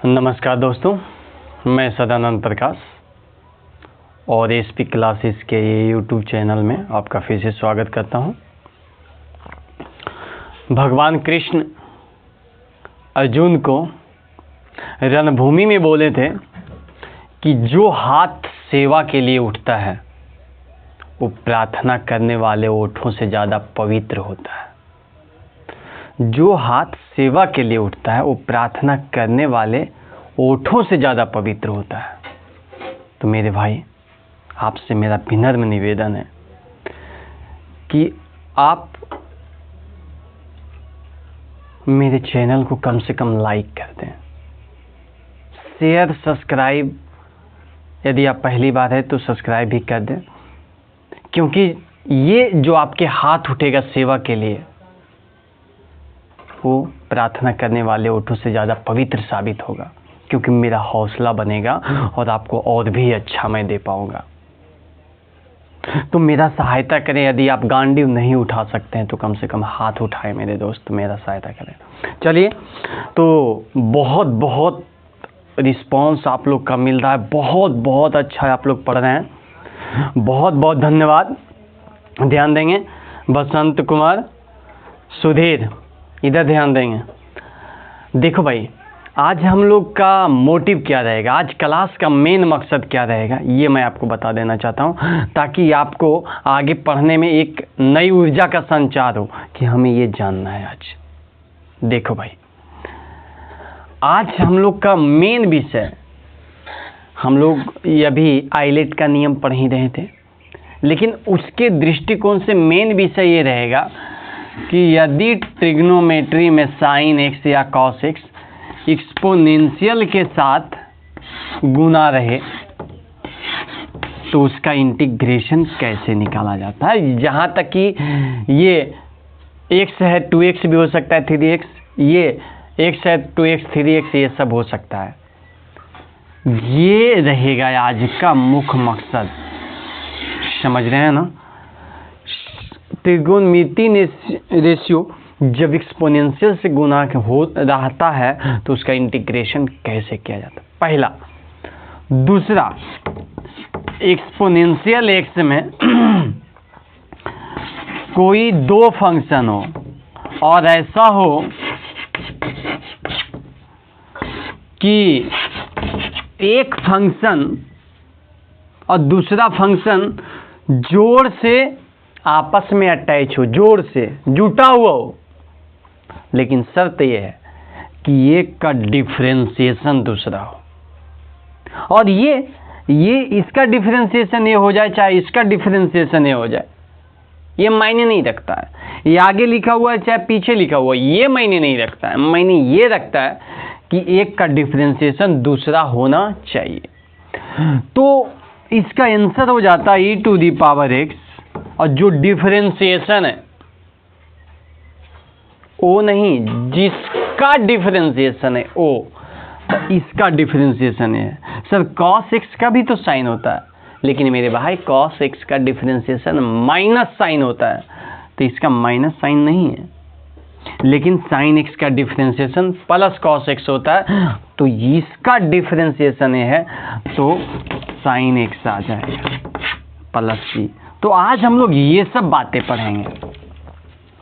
नमस्कार दोस्तों, मैं सदानंद प्रकाश और एसपी क्लासेस के ये यूट्यूब चैनल में आपका फिर से स्वागत करता हूँ। भगवान कृष्ण अर्जुन को रणभूमि में बोले थे कि जो हाथ सेवा के लिए उठता है वो प्रार्थना करने वाले ओठों से ज़्यादा पवित्र होता है। जो हाथ सेवा के लिए उठता है वो प्रार्थना करने वाले ओठों से ज़्यादा पवित्र होता है। तो मेरे भाई, आपसे मेरा विनम्र निवेदन है कि आप मेरे चैनल को कम से कम लाइक कर दें, शेयर, सब्सक्राइब, यदि आप पहली बार है तो सब्सक्राइब भी कर दें, क्योंकि ये जो आपके हाथ उठेगा सेवा के लिए वो प्रार्थना करने वाले ओठों से ज़्यादा पवित्र साबित होगा, क्योंकि मेरा हौसला बनेगा और आपको और भी अच्छा मैं दे पाऊंगा। तो मेरा सहायता करें। यदि आप गांडीव नहीं उठा सकते हैं तो कम से कम हाथ उठाएं मेरे दोस्त, मेरा सहायता करें। चलिए, तो बहुत बहुत रिस्पांस आप लोग का मिल रहा है, बहुत बहुत अच्छा आप लोग पढ़ रहे हैं, बहुत बहुत धन्यवाद। ध्यान देंगे। बसंत कुमार, सुधीर, इधर ध्यान देंगे। देखो भाई, आज हम लोग का मोटिव क्या रहेगा, आज क्लास का मेन मकसद क्या रहेगा, ये मैं आपको बता देना चाहता हूँ, ताकि आपको आगे पढ़ने में एक नई ऊर्जा का संचार हो कि हमें ये जानना है आज। देखो भाई, आज हम लोग का मेन विषय, हम लोग अभी आइलेट का नियम पढ़ ही रहे थे, लेकिन उसके दृष्टिकोण से मेन विषय ये रहेगा कि यदि ट्रिग्नोमेट्री में साइन एक्स या कॉस एक्स एक्सपोनेंशियल के साथ गुना रहे तो उसका इंटीग्रेशन कैसे निकाला जाता है। जहाँ तक कि ये x है 2x भी हो सकता है, 3x, ये x है 2x 3x, ये सब हो सकता है। ये रहेगा आज का मुख्य मकसद, समझ रहे हैं ना। त्रिकोणमिति रेशियो जब एक्सपोनेंशियल से गुना हो रहता है तो उसका इंटीग्रेशन कैसे किया जाता है, पहला। दूसरा, एक्सपोनेंशियल एक्स में कोई दो फंक्शन हो और ऐसा हो कि एक फंक्शन और दूसरा फंक्शन जोड़ से आपस में अटैच हो, जोड़ से जुटा हुआ हो, लेकिन शर्त यह है कि एक का डिफरेंशिएशन दूसरा हो। और ये इसका डिफरेंशिएशन ये हो जाए, चाहे इसका डिफरेंशिएशन ये हो जाए, ये मायने नहीं रखता है। ये आगे लिखा हुआ है चाहे पीछे लिखा हुआ है, ये मायने नहीं रखता है। मायने ये रखता है कि एक का डिफरेंशिएशन दूसरा होना चाहिए। तो इसका आंसर हो जाता है e⁻x, और जो डिफरेंशिएशन है ओ नहीं, जिसका डिफरेंशिएशन है ओ, तो इसका डिफरेंशिएशन है। सर cos x का भी तो साइन होता है, लेकिन मेरे भाई cos x का डिफरेंशिएशन माइनस साइन होता है, तो इसका माइनस साइन नहीं है, लेकिन sin x का डिफरेंशिएशन प्लस cos x होता है, तो इसका डिफरेंशिएशन है तो sin x आ जाएगा प्लस c। तो आज हम लोग ये सब बातें पढ़ेंगे,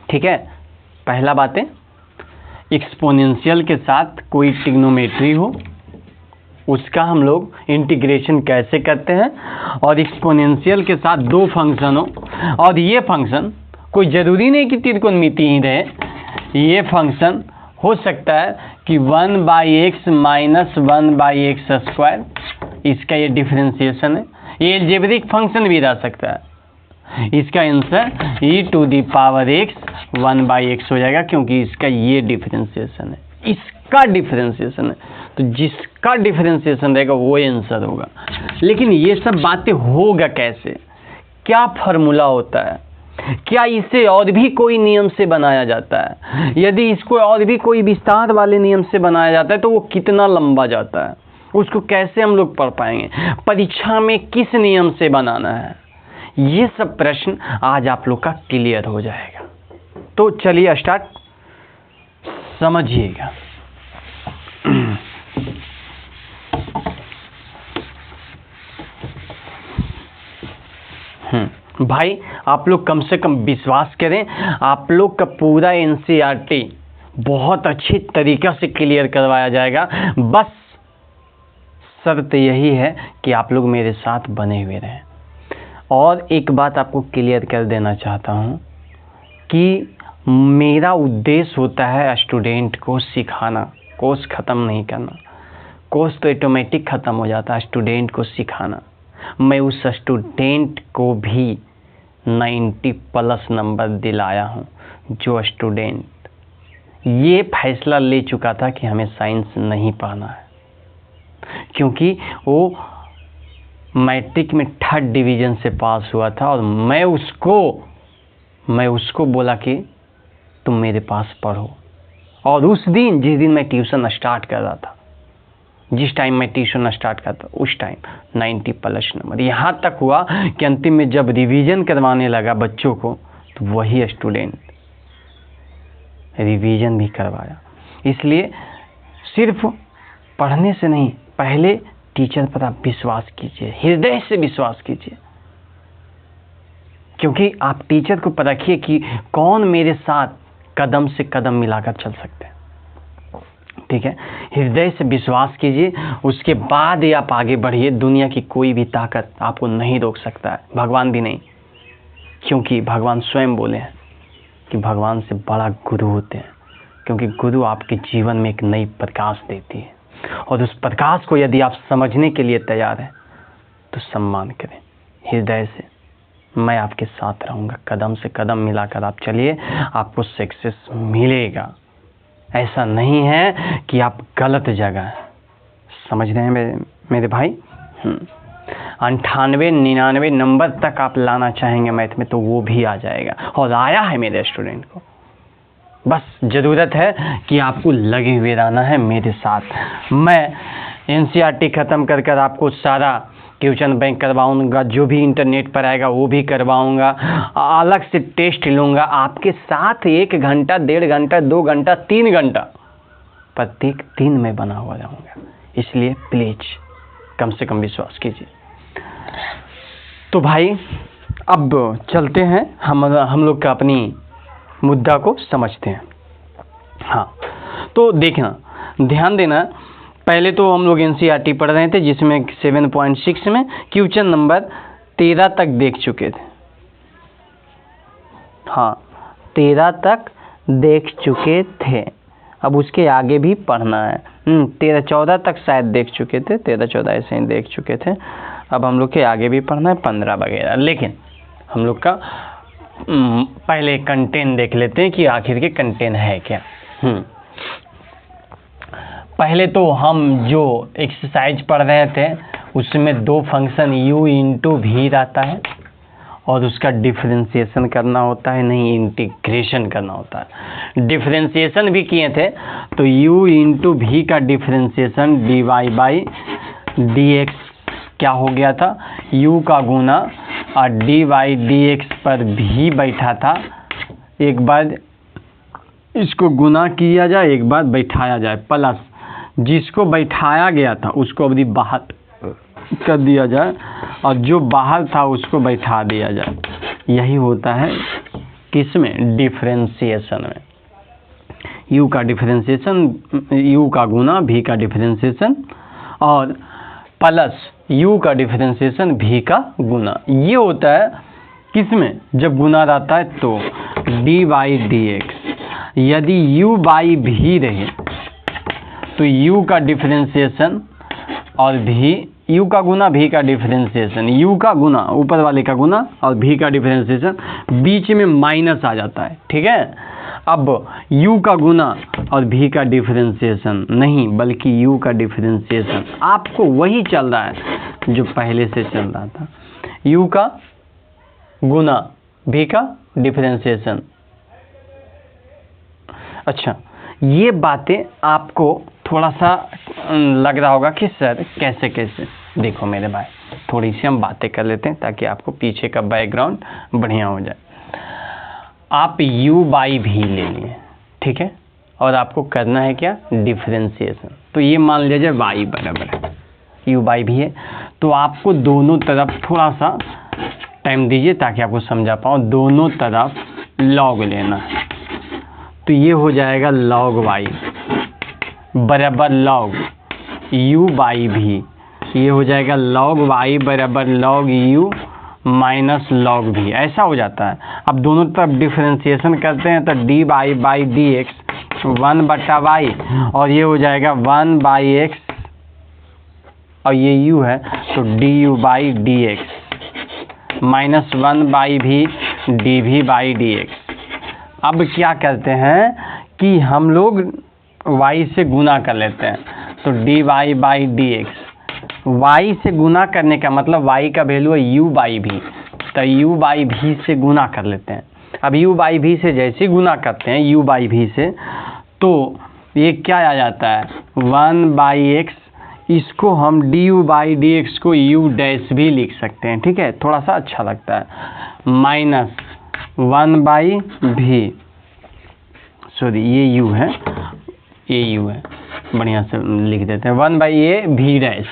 ठीक है। पहला बातें, एक्सपोनेंशियल के साथ कोई ट्रिग्नोमेट्री हो उसका हम लोग इंटीग्रेशन कैसे करते हैं, और एक्सपोनेंशियल के साथ दो फंक्शन हो और ये फंक्शन कोई ज़रूरी नहीं कि त्रिकोणमिति ही रहे, ये फंक्शन हो सकता है कि 1/x माइनस 1/x², इसका ये डिफरेंशिएशन है। ये एल्जेब्रिक फंक्शन भी रह सकता है, इसका आंसर e⁻x 1/x हो जाएगा, क्योंकि इसका ये डिफरेंशिएशन है, इसका डिफरेंशिएशन है, तो जिसका डिफरेंशिएशन रहेगा वो आंसर होगा। लेकिन ये सब बातें होगा कैसे, क्या फार्मूला होता है, क्या इसे और भी कोई नियम से बनाया जाता है, यदि इसको और भी कोई विस्तार वाले नियम से बनाया जाता है तो वो कितना लंबा जाता है, उसको कैसे हम लोग पढ़ पाएंगे, परीक्षा में किस नियम से बनाना है, ये सब प्रश्न आज आप लोग का क्लियर हो जाएगा। तो चलिए स्टार्ट, समझिएगा। भाई आप लोग कम से कम विश्वास करें, आप लोग का पूरा एनसीईआरटी बहुत अच्छी तरीक़ा से क्लियर करवाया जाएगा। बस शर्त यही है कि आप लोग मेरे साथ बने हुए रहें। और एक बात आपको क्लियर कर देना चाहता हूँ कि मेरा उद्देश्य होता है स्टूडेंट को सिखाना, कोर्स ख़त्म नहीं करना। कोर्स तो ऑटोमेटिक ख़त्म हो जाता है, स्टूडेंट को सिखाना। मैं उस स्टूडेंट को भी 90+ नंबर दिलाया हूँ जो स्टूडेंट ये फैसला ले चुका था कि हमें साइंस नहीं पढ़ना है, क्योंकि वो मैट्रिक में 3rd डिवीज़न से पास हुआ था और मैं उसको बोला कि तुम मेरे पास पढ़ो। और उस दिन जिस दिन मैं ट्यूशन स्टार्ट कर रहा था, जिस टाइम मैं ट्यूशन स्टार्ट करता उस टाइम 90+ नंबर। यहाँ तक हुआ कि अंतिम में जब रिवीजन करवाने लगा बच्चों को तो वही स्टूडेंट रिवीजन भी करवाया। इसलिए सिर्फ पढ़ने से नहीं, पहले टीचर पर आप विश्वास कीजिए, हृदय से विश्वास कीजिए, क्योंकि आप टीचर को परखिए कि कौन मेरे साथ कदम से कदम मिलाकर चल सकते हैं। ठीक है, हृदय से विश्वास कीजिए, उसके बाद ही आप आगे बढ़िए। दुनिया की कोई भी ताकत आपको नहीं रोक सकता है, भगवान भी नहीं, क्योंकि भगवान स्वयं बोले हैं कि भगवान से बड़ा गुरु होते हैं, क्योंकि गुरु आपके जीवन में एक नई प्रकाश देती है। और उस प्रकाश को यदि आप समझने के लिए तैयार हैं तो सम्मान करें हृदय से। मैं आपके साथ रहूँगा, कदम से कदम मिलाकर आप चलिए, आपको सक्सेस मिलेगा। ऐसा नहीं है कि आप गलत जगह हैं, समझ रहे हैं मेरे भाई। 98-99 नंबर तक आप लाना चाहेंगे मैथ में तो वो भी आ जाएगा, और आया है मेरे स्टूडेंट को। बस ज़रूरत है कि आपको लगे हुए रहना है मेरे साथ। मैं एनसीईआरटी ख़त्म कर आपको सारा क्वेश्चन बैंक करवाऊंगा, जो भी इंटरनेट पर आएगा वो भी करवाऊंगा, अलग से टेस्ट लूँगा आपके साथ। 1 घंटा, 1.5 घंटा, 2 घंटा, 3 घंटा प्रत्येक दिन में बना हुआ रहूँगा। इसलिए प्लीज़ कम से कम विश्वास कीजिए। तो भाई अब चलते हैं, हम लोग का अपनी मुद्दा को समझते हैं। हाँ, तो देखना, ध्यान देना, पहले तो हम लोग एनसीईआरटी पढ़ रहे थे जिसमें 7.6 में क्वेश्चन नंबर 13 तक देख चुके थे। हाँ, 13 तक देख चुके थे, अब उसके आगे भी पढ़ना है। 13-14 तक शायद देख चुके थे, 13-14 ऐसे ही देख चुके थे। अब हम लोग के आगे भी पढ़ना है, 15 वगैरह। लेकिन हम लोग का पहले कंटेंट देख लेते हैं कि आखिर के कंटेंट है क्या। पहले तो हम जो एक्सरसाइज पढ़ रहे थे उसमें 2 फंक्शन u इंटू भी रहता है और उसका डिफरेंशिएशन करना होता है, नहीं इंटीग्रेशन करना होता है। डिफरेंशिएशन भी किए थे तो u इंटू भी का डिफरेंशिएशन dy/dx क्या हो गया था, u का गुना और dy/dx पर भी बैठा था। एक बार इसको गुना किया जाए, एक बार बैठाया जाए, प्लस जिसको बैठाया गया था उसको अभी बाहर कर दिया जाए और जो बाहर था उसको बैठा दिया जाए। यही होता है किसमें, डिफरेंशिएशन में। u का डिफरेंशिएशन, u का गुना भी का डिफरेंशिएशन और प्लस u का डिफरेंशिएशन भी का गुना। ये होता है किसमें, जब गुना रहता है तो dy/dx। यदि u बाई भी रहे तो u का डिफरेंशिएशन और भी, u का गुना भी का डिफरेंशिएशन, u का गुना ऊपर वाले का गुना और भी का डिफरेंशिएशन, बीच में माइनस आ जाता है। ठीक है, अब u का गुना और भी का डिफरेंशिएशन नहीं बल्कि u का डिफरेंशिएशन आपको वही चल रहा है जो पहले से चल रहा था, u का गुना भी का डिफरेंशिएशन। अच्छा, ये बातें आपको थोड़ा सा लग रहा होगा कि सर कैसे कैसे। देखो मेरे भाई, थोड़ी सी हम बातें कर लेते हैं ताकि आपको पीछे का बैकग्राउंड बढ़िया हो जाए। आप u/v ले लिए, ठीक है, और आपको करना है क्या, डिफरेंशिएशन। तो ये मान लीजिए y बराबर है u/v है, तो आपको दोनों तरफ थोड़ा सा टाइम दीजिए ताकि आपको समझा पाऊँ। दोनों तरफ लॉग लेना है, तो ये हो जाएगा log y बराबर log u बाई भी। ये हो जाएगा log y बराबर log u माइनस log भी, ऐसा हो जाता है। अब दोनों तरफ डिफरेंशिएशन करते हैं तो dy by D x 1/y, और ये हो जाएगा 1/x, और ये u है तो du by D x minus 1/v dv by D x. अब क्या करते हैं कि हम लोग y से गुना कर लेते हैं, तो dy by D x, y से गुना करने का मतलब y का वैल्यू है u बाई भी, तो u बाई भी से गुना कर लेते हैं। अब u बाई भी से जैसे गुना करते हैं u बाई भी से, तो ये क्या आ जाता है 1/x, इसको हम du बाई डी एक्स को u डैश भी लिख सकते हैं, ठीक है, थोड़ा सा अच्छा लगता है, माइनस 1/v, सॉरी ये u है, ये u है, बढ़िया से लिख देते हैं 1/v डैश।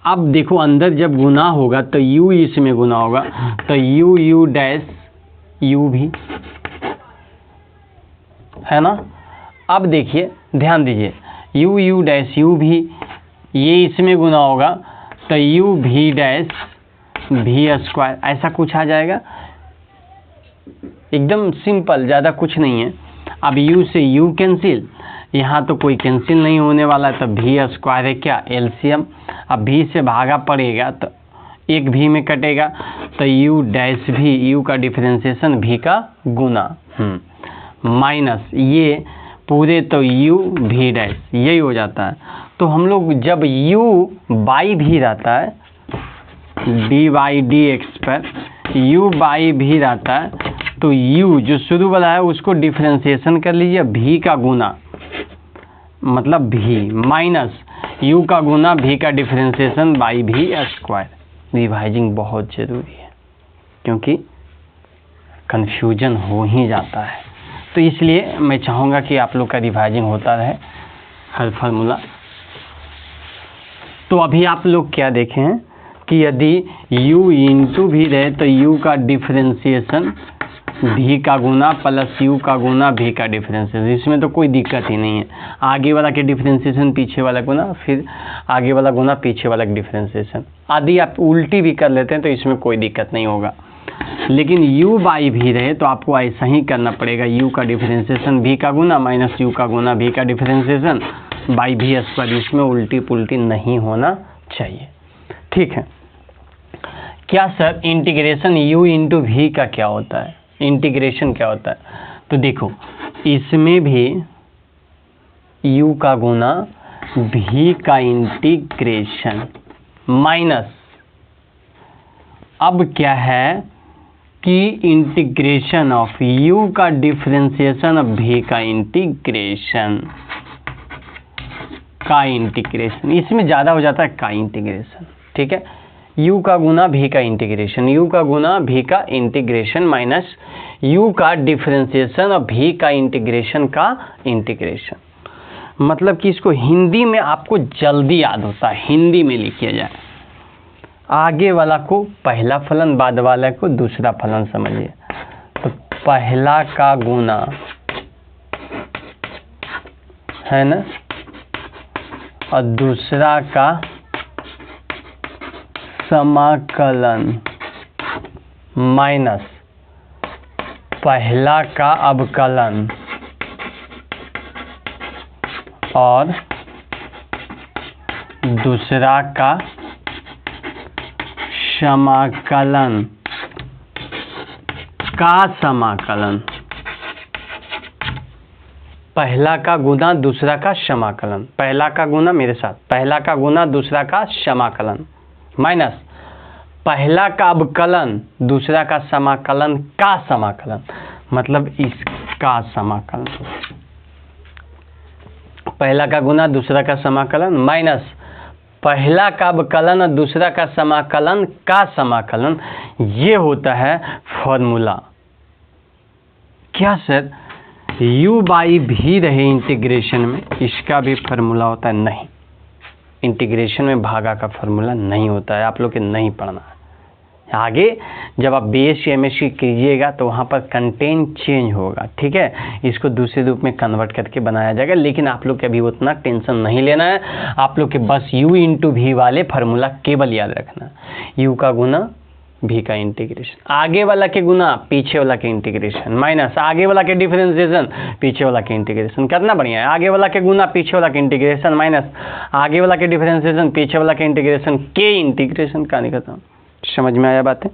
अब देखो अंदर जब गुना होगा तो u इसमें गुना होगा, तो u डैश u भी है ना। अब देखिए ध्यान दीजिए u डैश u भी, ये इसमें गुना होगा तो u भी डैश v स्क्वायर, ऐसा कुछ आ जाएगा, एकदम सिंपल, ज़्यादा कुछ नहीं है। अब u से u कैंसिल, यहाँ तो कोई कैंसिल नहीं होने वाला है, तो v स्क्वायर है क्या एलसीएम। अब v से भागा पड़ेगा तो एक v में कटेगा, तो u डैश भी, u का डिफरेंशिएशन v का गुना, माइनस ये पूरे तो u v डैश, यही हो जाता है। तो हम लोग जब u बाई भी रहता है dy बाई डी एक्स पर u बाई भी रहता है, तो u जो शुरू वाला है उसको डिफरेंशिएशन कर लीजिए v का गुना, मतलब v माइनस u का गुना v का differentiation by v square. Revising बहुत ज़रूरी है क्योंकि कन्फ्यूजन हो ही जाता है, तो इसलिए मैं चाहूँगा कि आप लोग का रिवाइजिंग होता रहे हर फार्मूला। तो अभी आप लोग क्या देखें हैं कि यदि u इंटू भी रहे तो u का डिफरेंशिएशन v का गुना प्लस u का गुना v का डिफरेंशिएशन, इसमें तो कोई दिक्कत ही नहीं है। आगे वाला के डिफरेंशिएशन पीछे वाला गुना, फिर आगे वाला गुना पीछे वाला डिफरेंशिएशन, आदि आप उल्टी भी कर लेते हैं तो इसमें कोई दिक्कत नहीं होगा। लेकिन u बाई भी रहे तो आपको ऐसा ही करना पड़ेगा, u का डिफरेंशिएशन v का गुना माइनस u का गुना v का डिफरेंशिएशन बाई v स्क्वायर, इसमें उल्टी पुल्टी नहीं होना चाहिए, ठीक है। क्या sir integration u into v का क्या होता है, इंटीग्रेशन क्या होता है? तो देखो इसमें भी u का गुना v का इंटीग्रेशन माइनस, अब क्या है कि इंटीग्रेशन ऑफ u का डिफरेंशिएशन ऑफ v का इंटीग्रेशन, का इंटीग्रेशन, इसमें ज़्यादा हो जाता है का इंटीग्रेशन, ठीक है। u का गुना v का इंटीग्रेशन, u का गुना v का इंटीग्रेशन माइनस u का डिफरेंशिएशन और v का इंटीग्रेशन का इंटीग्रेशन, मतलब कि इसको हिंदी में आपको जल्दी याद होता है, हिंदी में लिखिए जाए, आगे वाला को पहला फलन बाद वाला को दूसरा फलन समझिए। तो पहला का गुना है ना, और दूसरा का समाकलन माइनस पहला का अवकलन और दूसरा का समाकलन का समाकलन, पहला का गुना दूसरा का समाकलन, पहला का गुना, मेरे साथ, पहला का गुना दूसरा का समाकलन माइनस पहला का अवकलन दूसरा का समाकलन का समाकलन, मतलब इसका समाकलन, पहला का गुना दूसरा का समाकलन माइनस पहला का अवकलन और दूसरा का समाकलन का समाकलन, ये होता है फॉर्मूला। क्या सर u बाई भी रहे इंटीग्रेशन में, इसका भी फार्मूला होता है? नहीं, इंटीग्रेशन में भागा का फार्मूला नहीं होता है, आप लोग के नहीं पढ़ना है, आगे जब आप BSc MSc कीजिएगा तो वहाँ पर कंटेंट चेंज होगा, ठीक है, इसको दूसरे रूप में कन्वर्ट करके बनाया जाएगा। लेकिन आप लोग के अभी उतना टेंशन नहीं लेना है, आप लोग के बस u इंटू वी वाले फार्मूला केवल याद रखना, u का गुना v का इंटीग्रेशन, आगे वाला के गुना पीछे वाला के इंटीग्रेशन, माइनस आगे वाला के डिफरेंशिएशन पीछे वाला के इंटीग्रेशन। करना बढ़िया है, आगे वाला के गुना पीछे वाला के इंटीग्रेशन माइनस आगे वाला के डिफरेंशिएशन पीछे वाला के इंटीग्रेशन के इंटीग्रेशन का नहीं करता। समझ में आया बातें?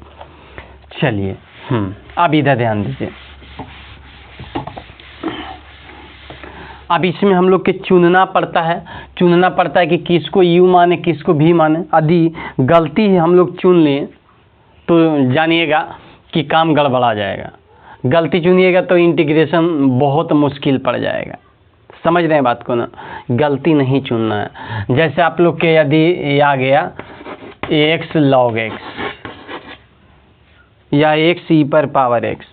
चलिए अब इधर ध्यान दीजिए। अब इसमें हम लोग के चुनना पड़ता है कि किसको u माने किसको v माने। यदि गलती हम लोग चुन लिए तो जानिएगा कि काम गड़बड़ा जाएगा, गलती चुनिएगा तो इंटीग्रेशन बहुत मुश्किल पड़ जाएगा। समझ रहे हैं बात को ना, गलती नहीं चुनना है। जैसे आप लोग के यदि आ गया x log x या x e पर पावर x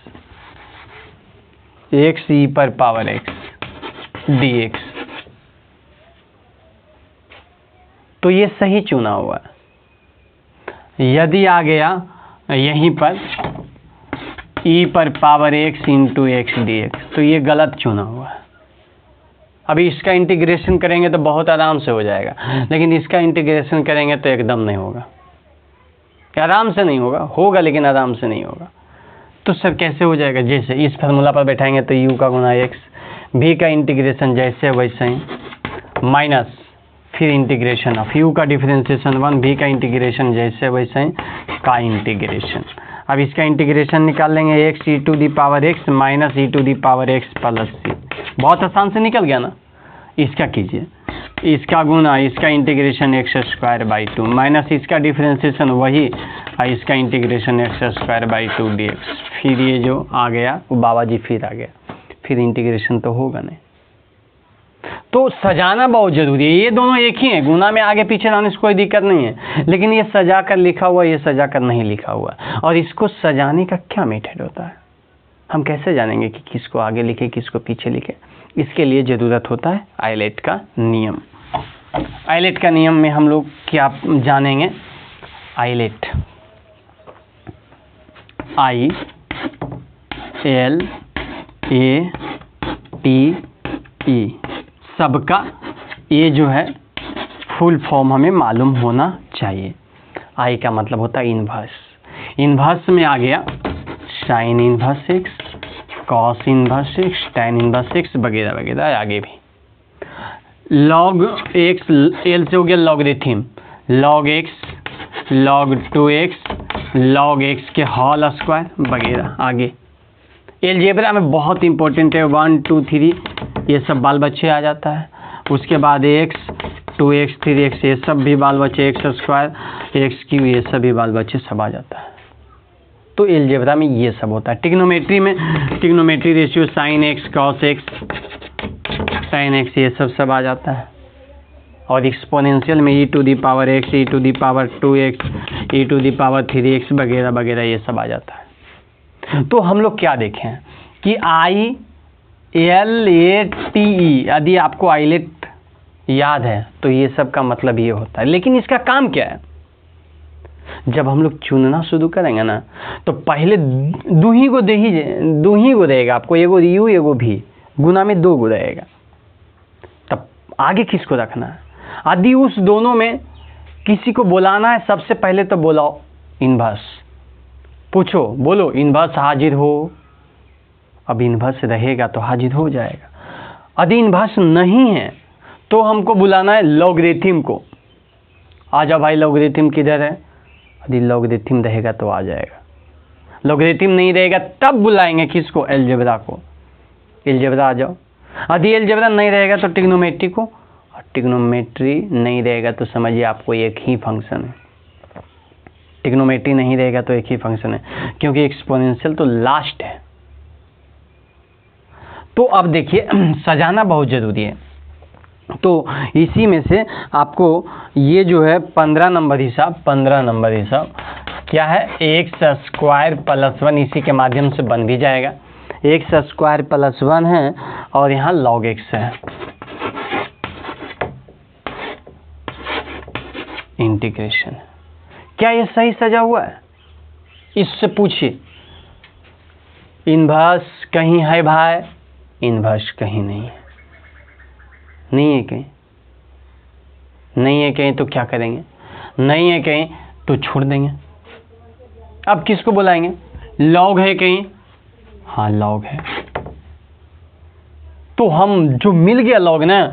dx, तो ये सही चुना हुआ है। यदि आ गया यहीं पर e पर power x into x dx, तो ये गलत चुना हुआ है। अभी इसका इंटीग्रेशन करेंगे तो बहुत आराम से हो जाएगा, लेकिन इसका इंटीग्रेशन करेंगे तो एकदम नहीं होगा, आराम से नहीं होगा, होगा लेकिन आराम से नहीं होगा। तो सर कैसे हो जाएगा? जैसे इस फार्मूला पर बैठाएंगे तो u का गुना x, v का इंटीग्रेशन जैसे वैसे ही माइनस फिर इंटीग्रेशन ऑफ u का डिफरेंशिएशन 1, v का इंटीग्रेशन जैसे वैसे ही का इंटीग्रेशन। अब इसका इंटीग्रेशन निकाल लेंगे x e to the power x minus e to the power x plus c। बहुत आसान से निकल गया ना। इसका कीजिए, इसका गुना इसका integration x square by 2 minus इसका डिफरेंशिएशन वही और इसका integration x square by 2 dx। फिर ये जो आ गया वो बाबा जी फिर आ गया, फिर इंटीग्रेशन तो होगा नहीं। तो सजाना बहुत ज़रूरी है। ये दोनों एक ही हैं, गुना में आगे पीछे लाने से कोई दिक्कत नहीं है, लेकिन ये सजा कर लिखा हुआ, ये सजा कर नहीं लिखा हुआ। और इसको सजाने का क्या मेथड होता है, हम कैसे जानेंगे कि किसको आगे लिखे किसको पीछे लिखे? इसके लिए ज़रूरत होता है आइलेट का नियम। आइलेट का नियम में हम लोग क्या जानेंगे? आइलेट ILATE सबका ये जो है फुल फॉर्म हमें मालूम होना चाहिए। आई का मतलब होता है इन्वर्स। इन्वर्स में आ गया sign inverse x, cos inverse x, tan inverse x वगैरह वगैरह, आगे भी लॉग एक्स, एल से हो गया logarithm, log x, log 2x, log x के होल स्क्वायर वगैरह। आगे एलजेब्रा में बहुत इंपॉर्टेंट है 1 2 3 ये सब बाल बच्चे आ जाता है। उसके बाद x 2x 3x ये सब भी बाल बच्चे, एक्स स्क्वायर एक्स क्यू ये सब भी बाल बच्चे सब आ जाता है। तो एलजेब्रा में ये सब होता है। टिग्नोमेट्री में trigonometry ratio sine x cos x sine x ये सब आ जाता है। और एक्सपोनेंशियल में e to the power x, e to the power 2x, e to the power 3x वगैरह वगैरह ये सब आ जाता है। तो हम लोग क्या देखें कि ILATE, यदि आपको आइलेट याद है तो ये सब का मतलब ये होता है। लेकिन इसका काम क्या है? जब हम लोग चुनना शुरू करेंगे ना तो पहले दू ही को रहेगा आपको, एगो u एगो v, गुना में 2 गो रहेगा। तब आगे किसको रखना है? यदि उस दोनों में किसी को बुलाना है सबसे पहले तो बुलाओ इन्वर्स, पूछो बोलो इन्वर्स हाजिर हो। अब इन्वर्स रहेगा तो हाजिर हो जाएगा। यदि इन्वर्स नहीं है तो हमको बुलाना है लॉगरिथम को। आ जाओ भाई लॉगरिथम किधर है? यदि लॉगरिथम रहेगा तो आ जाएगा, लॉगरिथम नहीं रहेगा तब बुलाएंगे किसको? एलजेब्रा को। एलजेब्रा आ जाओ। यदि एलजेब्रा नहीं रहेगा तो टिग्नोमेट्री को, और टिग्नोमेट्री नहीं रहेगा तो समझिए आपको एक ही फंक्शन है। टिग्नोमेट्री नहीं रहेगा तो एक ही फंक्शन है, क्योंकि एक्सपोनेंशियल तो लास्ट है। तो अब देखिए सजाना बहुत ज़रूरी है। तो इसी में से आपको ये जो है 15 नंबर हिसाब क्या है? एक्स स्क्वायर प्लस 1, इसी के माध्यम से बन भी जाएगा। एक्स स्क्वायर प्लस 1 है और यहाँ लॉग एक्स है, इंटीग्रेशन। क्या ये सही सजा हुआ है? इससे पूछिए इन्वर्स कहीं है भाई? इन्वर्स कहीं नहीं है, नहीं है कहीं, नहीं है कहीं तो क्या करेंगे? नहीं है कहीं तो छोड़ देंगे। अब किसको बुलाएंगे? लॉग है कहीं? हाँ लॉग है, तो हम जो मिल गया लॉग ना,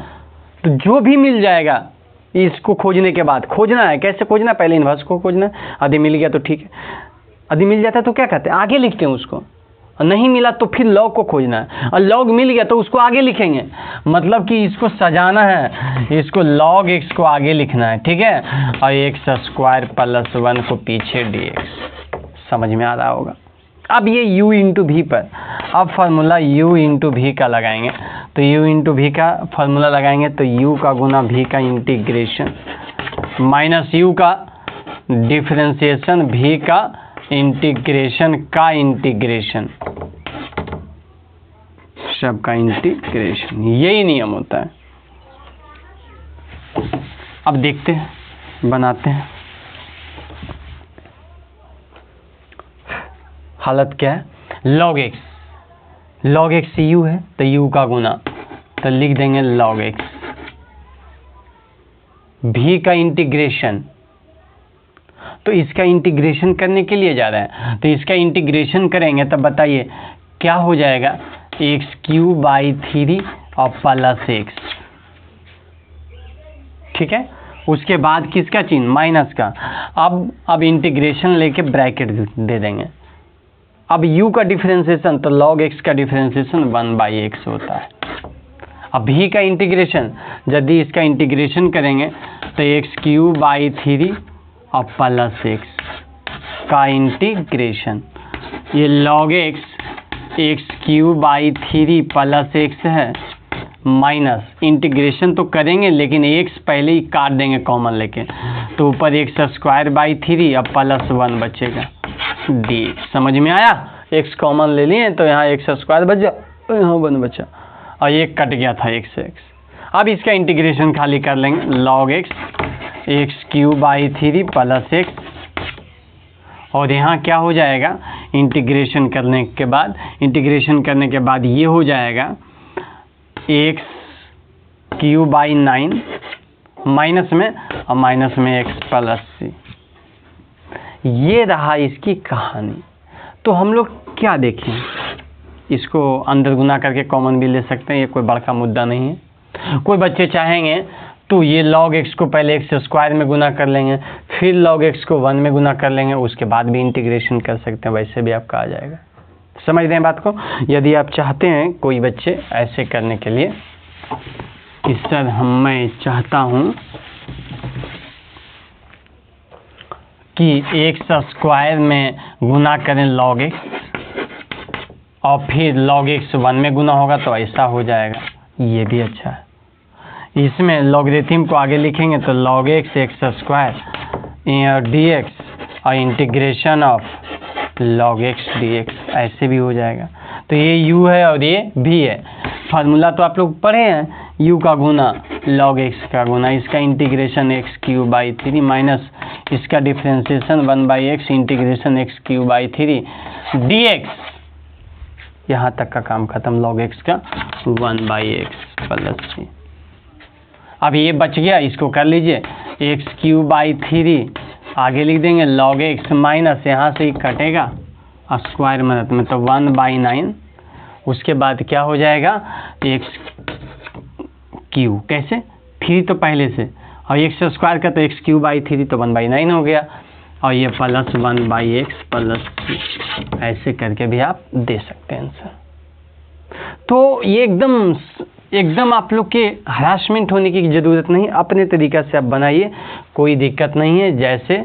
तो जो भी मिल जाएगा इसको खोजने के बाद, खोजना है कैसे खोजना है? पहले इन्वर्स को खोजना है। यदि मिल गया तो ठीक है, यदि मिल जाता है तो क्या कहते हैं? आगे लिखते हैं उसको, और नहीं मिला तो फिर लॉग को खोजना है, और लॉग मिल गया तो उसको आगे लिखेंगे। मतलब कि इसको सजाना है, इसको log x को आगे लिखना है, ठीक है, और x स्क्वायर प्लस 1 को पीछे dx। समझ में आ रहा होगा? अब ये u इंटू वी पर, अब फार्मूला u इंटू वी का लगाएंगे, तो u इंटू वी का फार्मूला लगाएंगे तो u का गुना v का इंटीग्रेशन माइनस u का डिफरेंशिएशन v का इंटीग्रेशन का इंटीग्रेशन, सब का इंटीग्रेशन, यही नियम होता है। अब देखते हैं, बनाते हैं। हालत क्या है? log x u है तो u का गुना, तो लिख देंगे log x। v का इंटीग्रेशन, तो इसका इंटीग्रेशन करने के लिए जा रहा है, तो इसका इंटीग्रेशन करेंगे तब बताइए क्या हो जाएगा? x³/3 और प्लस x, ठीक है। उसके बाद किसका चिन्ह? माइनस का। अब इंटीग्रेशन लेके ब्रैकेट दे देंगे। अब u का डिफरेंशिएशन, तो log x का डिफरेंशिएशन 1/x होता है। अब v का इंटीग्रेशन, यदि इसका इंटीग्रेशन करेंगे तो x³/3 और प्लस x का इंटीग्रेशन, ये log x x³/3 plus x है, माइनस इंटीग्रेशन तो करेंगे लेकिन x पहले ही काट देंगे कॉमन लेके, तो ऊपर x²/3 और प्लस 1 बचेगा dx। समझ में आया? x कॉमन ले लिए तो यहाँ x² बचा, यहाँ 1 बचा, और एक कट गया था x। अब इसका इंटीग्रेशन खाली कर लेंगे, log x x³/3 plus x, और यहाँ क्या हो जाएगा? इंटीग्रेशन करने के बाद ये हो जाएगा x³/9 माइनस में, और माइनस में x प्लस c। ये रहा इसकी कहानी। तो हम लोग क्या देखें, इसको अंदर गुना करके कॉमन भी ले सकते हैं, ये कोई बड़का मुद्दा नहीं है। कोई बच्चे चाहेंगे तो ये log x को पहले x² में गुना कर लेंगे, फिर log x को 1 में गुना कर लेंगे, उसके बाद भी इंटीग्रेशन कर सकते हैं, वैसे भी आपका आ जाएगा। समझ रहे हैं बात को? यदि आप चाहते हैं कोई बच्चे ऐसे करने के लिए कि सर मैं चाहता हूँ कि x² में गुना करें log x और फिर log x 1 में गुना होगा तो ऐसा हो जाएगा, ये भी अच्छा है। इसमें लॉगरिथम को आगे लिखेंगे तो log x x² dx और integration of log x dx, ऐसे भी हो जाएगा। तो ये u है और ये v है। फार्मूला तो आप लोग पढ़े हैं, u का गुना log x का गुना, इसका इंटीग्रेशन x³/3 माइनस इसका differentiation 1/x integration x³/3 dx। यहाँ तक का काम खत्म, log x का 1/x प्लस c। अब ये बच गया, इसको कर लीजिए x³/3 आगे लिख देंगे log x माइनस यहाँ से ही कटेगा स्क्वायर में तो 1/9। उसके बाद क्या हो जाएगा? x³ कैसे? 3 तो पहले से, और x² का तो x³/3 तो 1/9 हो गया, और ये प्लस 1/x प्लस c, ऐसे करके भी आप दे सकते हैं आंसर। तो ये एकदम आप लोग के हरासमेंट होने की ज़रूरत नहीं, अपने तरीक़ा से आप बनाइए, कोई दिक्कत नहीं है। जैसे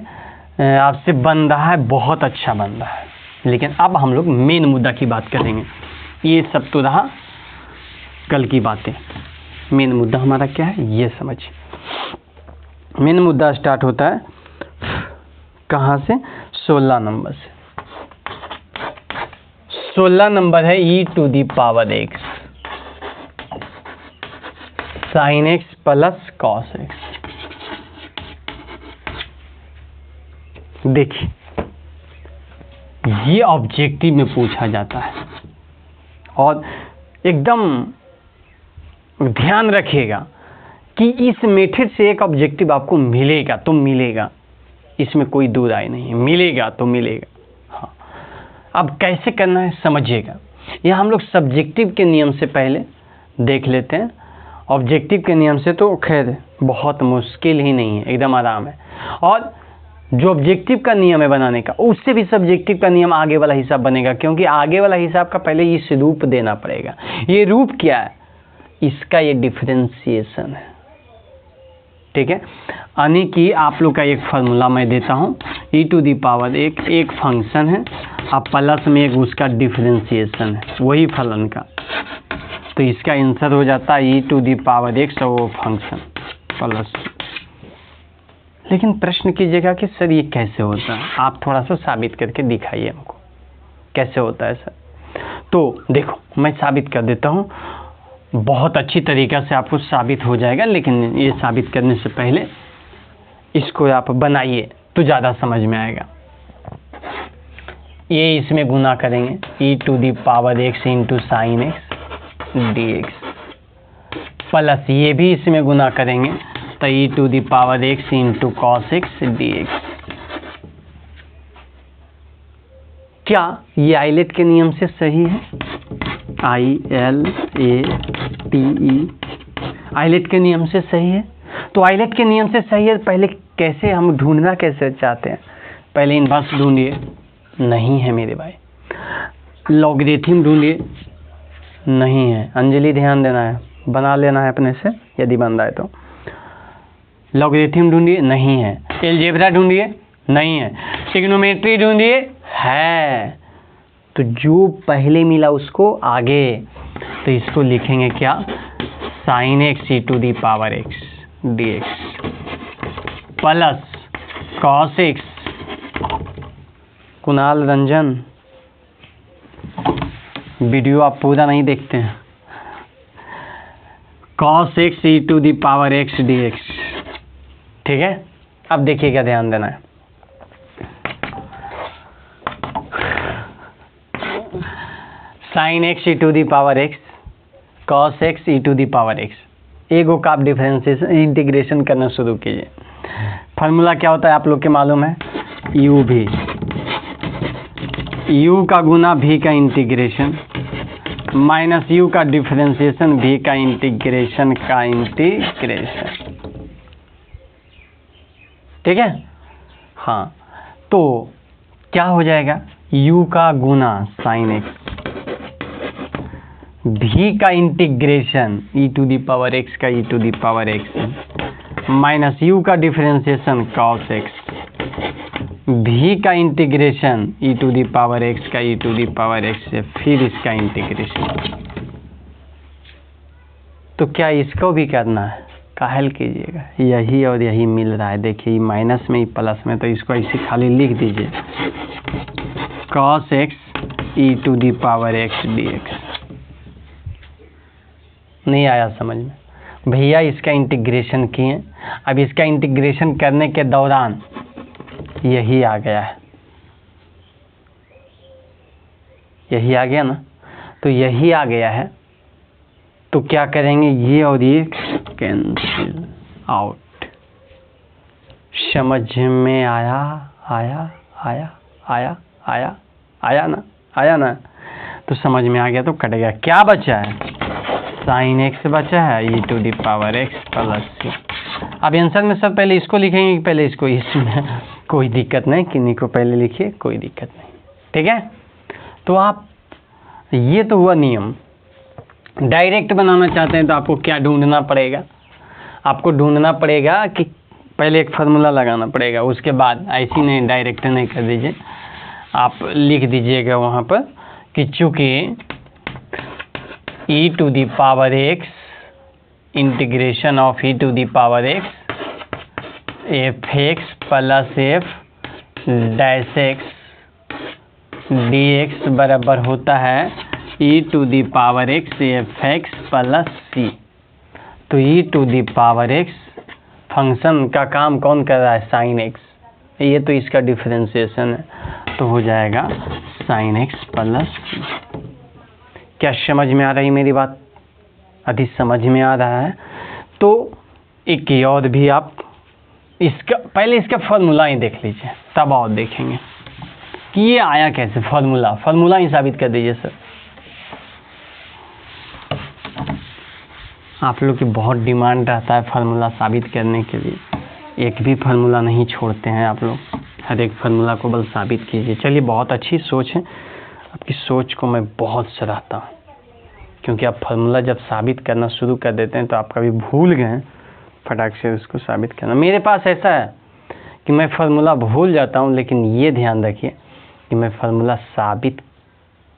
आपसे बन रहा है बहुत अच्छा बन रहा है, लेकिन अब हम लोग मेन मुद्दा की बात करेंगे। ये सब तो रहा कल की बातें, मेन मुद्दा हमारा क्या है ये समझिए। मेन मुद्दा स्टार्ट होता है कहाँ से? 16 नंबर से। 16 नंबर है e⁻x sin x plus cos x। देखिए ये ऑब्जेक्टिव में पूछा जाता है। और एकदम ध्यान रखिएगा कि इस मेथड से एक ऑब्जेक्टिव आपको मिलेगा तो मिलेगा, इसमें कोई दो राय नहीं है, मिलेगा तो मिलेगा। हाँ, अब कैसे करना है समझिएगा। यह हम लोग सब्जेक्टिव के नियम से पहले देख लेते हैं। ऑब्जेक्टिव के नियम से तो खैर बहुत मुश्किल ही नहीं है, एकदम आराम है। और जो ऑब्जेक्टिव का नियम है बनाने का, उससे भी सब्जेक्टिव का नियम आगे वाला हिसाब बनेगा, क्योंकि आगे वाला हिसाब का पहले इस रूप देना पड़ेगा। ये रूप क्या है? इसका ये डिफरेंशिएशन है, ठीक है। यानी कि आप लोग का एक फार्मूला मैं देता हूँ, e टू दी पावर एक फंक्शन है, अब प्लस में एक उसका डिफरेंशिएशन है वही फलन का, तो इसका आंसर हो जाता है e to the power x और वो फंक्शन प्लस। लेकिन प्रश्न कीजिएगा कि सर ये कैसे होता है, आप थोड़ा सा साबित करके दिखाइए हमको कैसे होता है सर। तो देखो मैं साबित कर देता हूँ, बहुत अच्छी तरीक़ा से आपको साबित हो जाएगा, लेकिन ये साबित करने से पहले इसको आप बनाइए तो ज़्यादा समझ में आएगा। ये इसमें गुना करेंगे e to the power x into sine x d x, plus ये भी इसमें गुना करेंगे तो e to the power x into cos x d x. क्या ये आइलेट के नियम से सही है? ILATE आइलेट के नियम से सही है। तो आइलेट के नियम से सही है, पहले कैसे हम ढूंढना कैसे चाहते हैं? पहले इनवर्स ढूंढिए, नहीं है मेरे भाई। लॉगरिथम ढूंढिए, नहीं है। अंजलि ध्यान देना है, बना लेना है अपने से यदि बन रहा है तो। लॉगरिथम ढूंढिए, नहीं है। एलजेब्रा ढूंढिए, नहीं है। ट्रिग्नोमेट्री ढूंढिए, है। तो जो पहले मिला उसको आगे, तो इसको लिखेंगे क्या? Sine x e to the power x d x plus cos x. Kunal Ranjan, video आप पूरा नहीं देखते हैं। Cos x e to the power x d x, ठीक है। अब देखिएगा, ध्यान देना है। Sine x e to the power x cos x e to the power x, एगो का आप डिफरेंशिएशन इंटीग्रेशन करना शुरू कीजिए। फार्मूला क्या होता है आप लोग के मालूम है? यू भी, यू का गुना भी का इंटीग्रेशन माइनस यू का डिफरेंशिएशन भी का इंटीग्रेशन ठीक है। हाँ, तो क्या हो जाएगा? u का गुना साइन एक्स भी का integration e to the power x का e to the power x minus u का डिफरेंशिएशन cos x भी का integration e to the power x का e to the power x से फिर इसका इंटीग्रेशन। तो क्या इसको भी करना है? काहल कीजिएगा, यही और यही मिल रहा है। देखिए माइनस में ही प्लस में, तो इसको ऐसे खाली लिख दीजिए cos x e to the power x dx। नहीं आया समझ में भैया? इसका इंटीग्रेशन किए, अब इसका इंटीग्रेशन करने के दौरान यही आ गया है, यही आ गया ना। तो यही आ गया है, तो क्या करेंगे? ये और ये कैंसिल आउट। समझ में आया? आया आया आया आया आया ना? आया ना? तो समझ में आ गया तो कट गया। क्या बचा है? साइन एक्स बचा है e to the power x plus सी। अब आंसर में सब पहले इसको लिखेंगे कि पहले इसको? इसमें कोई दिक्कत नहीं, किन्हीं को पहले लिखिए, कोई दिक्कत नहीं, ठीक है। तो आप, ये तो हुआ नियम। डायरेक्ट बनाना चाहते हैं तो आपको क्या ढूंढना पड़ेगा? आपको ढूंढना पड़ेगा कि पहले एक फार्मूला लगाना पड़ेगा, उसके बाद ऐसी नहीं, डायरेक्ट नहीं कर दीजिए। आप लिख दीजिएगा वहाँ पर कि चूँकि e to the power x integration of e to the power x f x plus f dash x d x बराबर होता है e to the power x f x plus C. तो e to the power x function का काम कौन कर रहा है? Sine x। ये तो इसका डिफरेंशिएशन है, तो हो जाएगा साइन एक्स प्लस, क्या समझ में आ रही मेरी बात? अधिक समझ में आ रहा है तो एक और भी आप इसका पहले इसका फॉर्मूला ही देख लीजिए, तब और देखेंगे कि ये आया कैसे। फॉर्मूला ही साबित कर दीजिए सर। आप लोग की बहुत डिमांड रहता है फार्मूला साबित करने के लिए, एक भी फार्मूला नहीं छोड़ते हैं आप लोग, हर एक फार्मूला को बल साबित कीजिए। चलिए, बहुत अच्छी सोच है आपकी, सोच को मैं बहुत सराहता हूँ, क्योंकि आप फार्मूला जब साबित करना शुरू कर देते हैं तो आप कभी भूल गए फटाक से उसको साबित करना। मेरे पास ऐसा है कि मैं फार्मूला भूल जाता हूँ, लेकिन ये ध्यान रखिए कि मैं फार्मूला साबित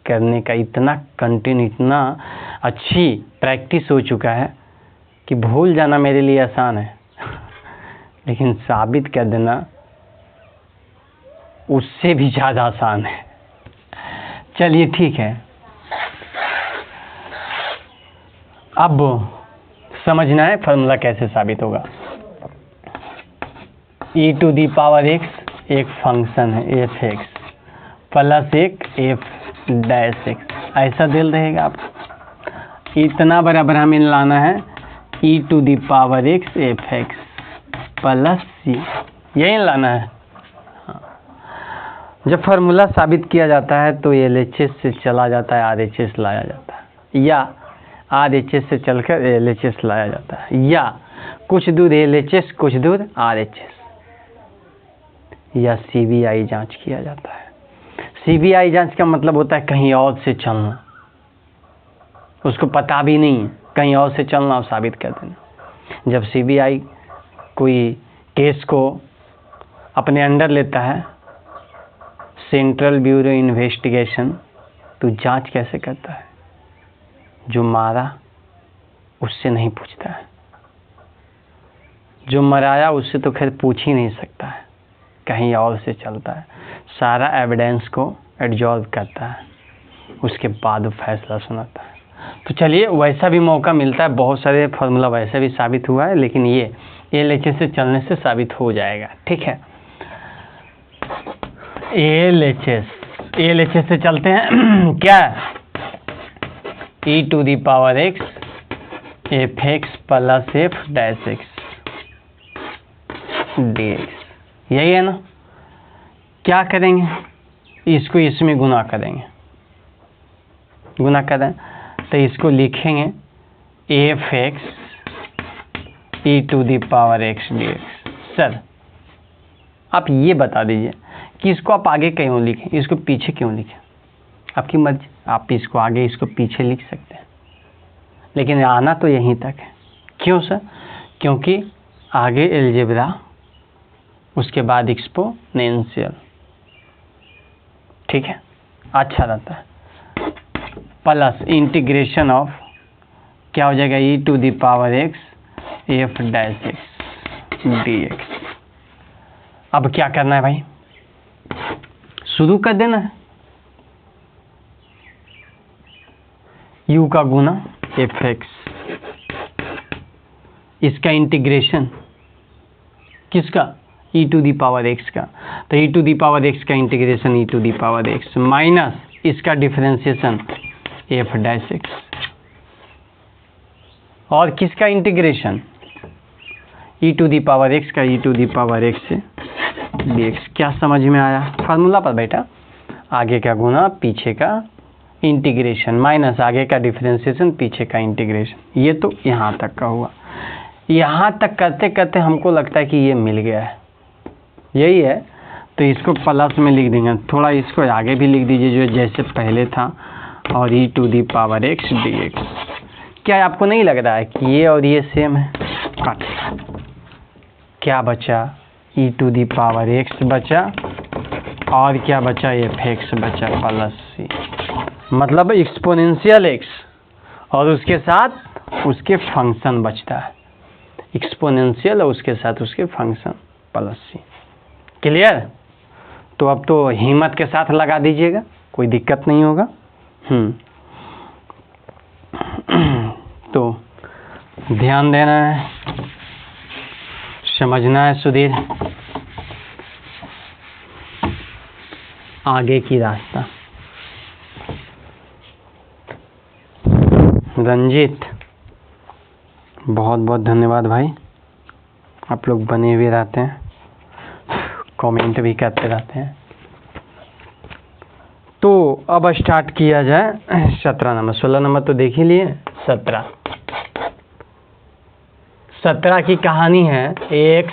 करने का इतना कंटिन्यू, इतना अच्छी प्रैक्टिस हो चुका है कि भूल जाना मेरे लिए आसान है लेकिन साबित कर देना उससे भी ज़्यादा आसान है। चलिए ठीक है, अब समझना है फार्मूला कैसे साबित होगा। e to the power x एक फंक्शन है एफ एक्स प्लस एक एफ डैश एक्स, ऐसा दिल रहेगा आपको। इतना बराबर हमें लाना है e to the power x f x plus C, यही लाना है। हाँ। जब फार्मूला साबित किया जाता है तो LHS से चला जाता है RHS लाया जाता है, या RHS से चलकर LHS लाया जाता है, या कुछ दूर LHS कुछ दूर RHS, या CBI जांच किया जाता है। CBI जांच का मतलब होता है कहीं और से चलना, उसको पता भी नहीं है, कहीं और से चलना और साबित कर देना। जब CBI कोई केस को अपने अंडर लेता है, सेंट्रल ब्यूरो इन्वेस्टिगेशन, तो जांच कैसे करता है? जो मारा उससे नहीं पूछता है, जो मराया उससे तो खैर पूछ ही नहीं सकता है, कहीं और से चलता है, सारा एविडेंस को एब्जॉर्ब करता है, उसके बाद वो फैसला सुनाता है। तो चलिए, वैसा भी मौका मिलता है, बहुत सारे फार्मूला वैसे भी साबित हुआ है, लेकिन ये LHS से चलने से साबित हो जाएगा। ठीक है, LHS से चलते हैं क्या? e to the power x f x plus f dash x d x, यही है ना? क्या करेंगे? इसको इसमें गुना करेंगे, गुना करें तो इसको लिखेंगे f x e to the power x d x. Sir आप ये बता दीजिए कि इसको आप आगे क्यों लिखें, इसको पीछे क्यों लिखें? आपकी मर्जी, आप इसको आगे इसको पीछे लिख सकते हैं, लेकिन आना तो यहीं तक है। क्यों सर? क्योंकि आगे अलजेब्रा, उसके बाद एक्सपोनेंशियल, ठीक है, अच्छा रहता है। प्लस इंटीग्रेशन ऑफ क्या हो जाएगा, e to the power x f dash x d x. अब क्या करना है भाई? शुरू कर देना है, u का गुना एफ एक्स, इसका इंटीग्रेशन किसका? e to the power x का, तो e to the power x का integration e to the power x minus इसका डिफरेंशिएशन f डैश x, और किसका integration? e to the power x का e to the power x से dx। क्या समझ में आया? फार्मूला पर बेटा, आगे का गुना पीछे का इंटीग्रेशन माइनस आगे का डिफरेंशिएशन पीछे का इंटीग्रेशन। ये तो यहाँ तक का हुआ। यहाँ तक करते करते हमको लगता है कि ये मिल गया है, यही है, तो इसको प्लस में लिख देंगे। थोड़ा इसको आगे भी लिख दीजिए जो जैसे पहले था, और e to the power x dx। क्या आपको नहीं लग रहा है कि ये और ये सेम है? काट, क्या बचा? e to the power x बचा, और क्या बचा? f(x) बचा प्लस c, मतलब एक्सपोनेंशियल x, और उसके साथ उसके फंक्शन बचता है, एक्सपोनेंशियल और उसके साथ उसके फंक्शन प्लस c। क्लियर? तो अब तो हिम्मत के साथ लगा दीजिएगा, कोई दिक्कत नहीं होगा। तो ध्यान देना है, समझना है सुधीर, आगे की रास्ता। रंजीत, बहुत बहुत धन्यवाद भाई, आप लोग बने हुए रहते हैं, कमेंट भी करते रहते हैं। तो अब स्टार्ट किया जाए 17 नंबर। 16 नंबर तो देख ही लिए, 17 की कहानी है x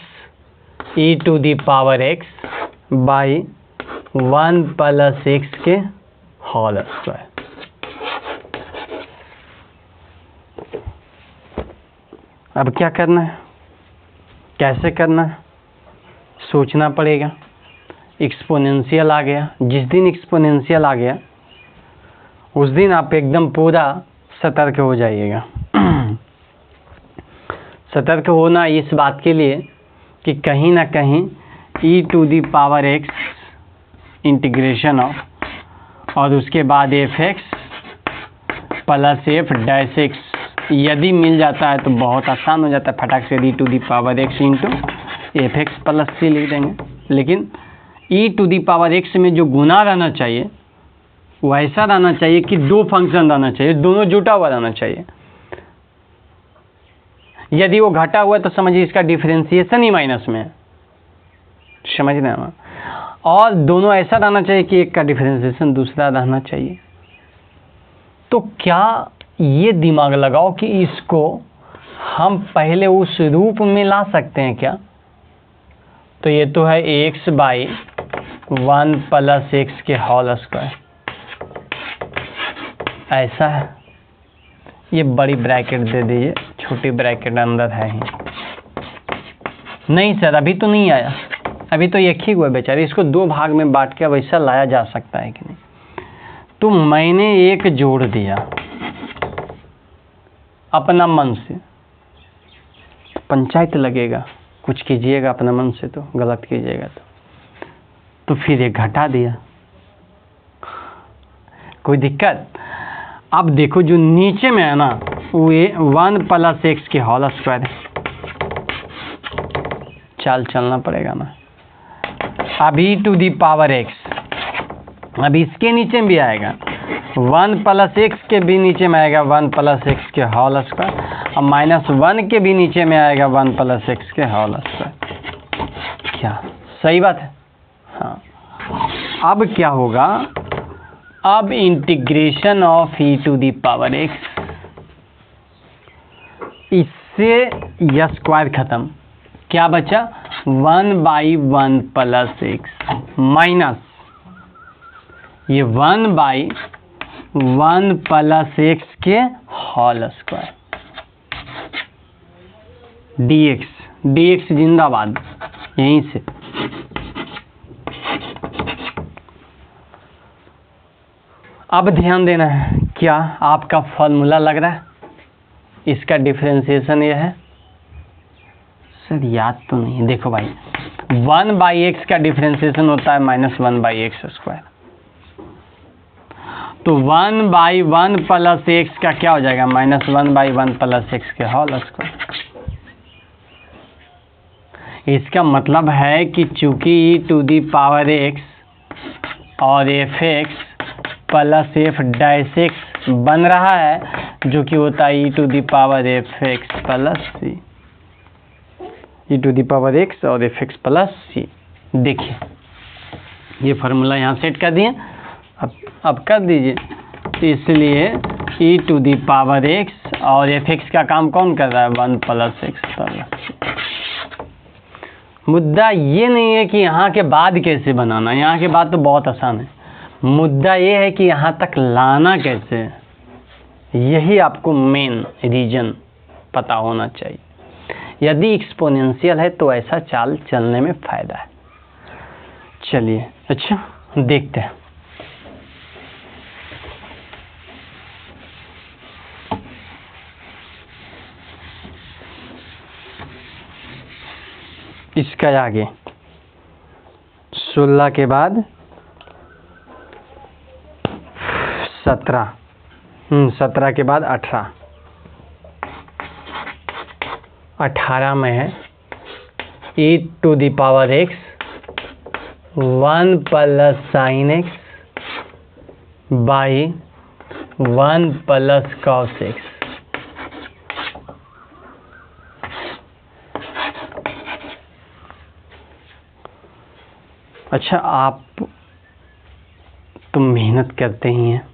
e⁻x बाई 1 + x के होल स्क्वायर। अब क्या करना है, कैसे करना है, सोचना पड़ेगा। एक्सपोनेंशियल आ गया, जिस दिन एक्सपोनेंशियल आ गया उस दिन आप एकदम पूरा सतर्क हो जाइएगा। सतर्क होना इस बात के लिए कि कहीं ना कहीं e⁻x इंटीग्रेशन ऑफ और उसके बाद f(x) + f'(x) यदि मिल जाता है तो बहुत आसान हो जाता है, फटाक से e⁻x इंटू f(x + c) लिख देंगे। लेकिन e⁻x में जो गुना रहना चाहिए वो ऐसा रहना चाहिए कि दो फंक्शन रहना चाहिए, दोनों जुटा हुआ रहना चाहिए। यदि वो घटा हुआ है तो समझिए इसका डिफरेंशिएशन ही माइनस में है, समझ रहे हैं। और दोनों ऐसा रहना चाहिए कि एक का डिफरेंशिएशन दूसरा रहना चाहिए। तो क्या ये दिमाग लगाओ कि इसको हम पहले उस रूप में ला सकते हैं क्या? तो ये तो है x बाई 1 + x के होल स्क्वायर, ऐसा है। ये बड़ी ब्रैकेट दे दीजिए, छोटी ब्रैकेट अंदर है ही नहीं सर, अभी तो नहीं आया, अभी तो एक ही हुआ बेचारे, इसको दो भाग में बांट के वैसा लाया जा सकता है कि नहीं। तो मैंने एक जोड़ दिया अपना मन से, पंचायत लगेगा, कुछ कीजिएगा अपना मन से तो गलत कीजिएगा तो फिर एक घटा दिया, कोई दिक्कत। अब देखो जो नीचे में है ना वो 1 + x के होल स्क्वायर है, चाल चलना पड़ेगा ना। अब e⁻x अब इसके नीचे भी आएगा, 1 + x के भी नीचे में आएगा 1 + x के होल स्क्वायर, और -1 के भी नीचे में आएगा 1 + x के होल स्क्वायर। क्या सही बात है? हाँ। अब क्या होगा, अब इंटीग्रेशन ऑफ e⁻x, इससे यह स्क्वायर खत्म, क्या बचा 1/1 + x माइनस ये 1/1 + x के होल स्क्वायर dx जिंदाबाद। यहीं से अब ध्यान देना है, क्या आपका फॉर्मूला लग रहा है? इसका डिफरेंशिएशन ये है सर, याद तो नहीं। देखो भाई 1/x का डिफरेंशिएशन होता है -1/x², तो 1/1 + x का क्या हो जाएगा -1/1 + x के होल स्क्वायर। इसका मतलब है कि चूंकि e⁻x और f(x + f'(x) बन रहा है जो कि होता है e⁻fx + c, e⁻x और fx + c। देखिए ये फार्मूला यहाँ सेट कर दिए, अब कर दीजिए। तो इसलिए e⁻x और fx का काम कौन कर रहा है 1 + x + c। मुद्दा ये नहीं है कि यहाँ के बाद कैसे बनाना, यहाँ के बाद तो बहुत आसान है, मुद्दा ये है कि यहाँ तक लाना कैसे है, यही आपको मेन रीजन पता होना चाहिए। यदि एक्सपोनेंशियल है तो ऐसा चाल चलने में फ़ायदा है। चलिए अच्छा देखते हैं। इसका आगे 16 के बाद 17, 17 के बाद 18, 18 में है e⁻x 1 + sin x by 1 + cos x। अच्छा, आप तो मेहनत करते ही हैं,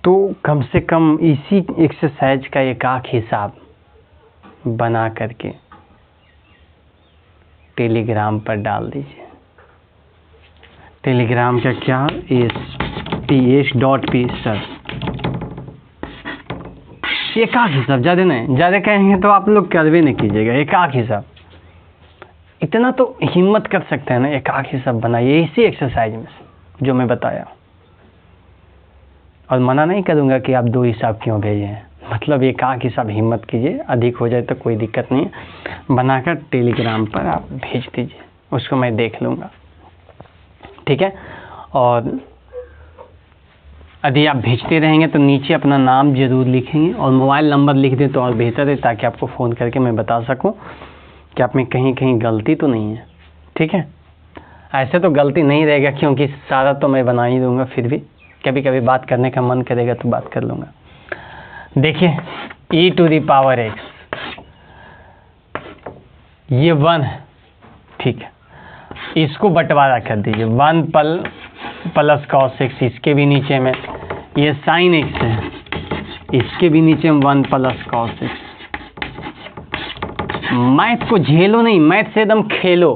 तो कम से कम इसी एक्सरसाइज का एक आख हिसाब बना करके टेलीग्राम पर डाल दीजिए। टेलीग्राम का क्या, ps.p सर, एक आख हिसाब, ज़्यादा नहीं, ज़्यादा कहेंगे तो आप लोग कर भी नहीं कीजिएगा। एक आख हिसाब, इतना तो हिम्मत कर सकते हैं ना, एक आख हिसाब बनाइए इसी एक्सरसाइज में से जो मैं बताया। और मना नहीं करूँगा कि आप 2 हिसाब क्यों भेजे हैं, मतलब एक आख हिसाब हिम्मत कीजिए, अधिक हो जाए तो कोई दिक्कत नहीं है, बनाकर टेलीग्राम पर आप भेज दीजिए, उसको मैं देख लूँगा, ठीक है। और यदि आप भेजते रहेंगे तो नीचे अपना नाम ज़रूर लिखेंगे और मोबाइल नंबर लिख दें तो और बेहतर है, ताकि आपको फ़ोन करके मैं बता सकूं कि आप में कहीं कहीं गलती तो नहीं है, ठीक है। ऐसे तो गलती नहीं रहेगा क्योंकसारा तो मैं बना ही दूंगा, फिर भी कभी कभी बात करने का मन करेगा तो बात कर लूँगा। देखिए e⁻x ये 1 है, ठीक है, इसको बंटवारा कर दीजिए, 1 प्लस cos x, इसके भी नीचे में ये sin x है, इसके भी नीचे में 1 प्लस cos x। मैथ को झेलो नहीं, मैथ से एकदम खेलो,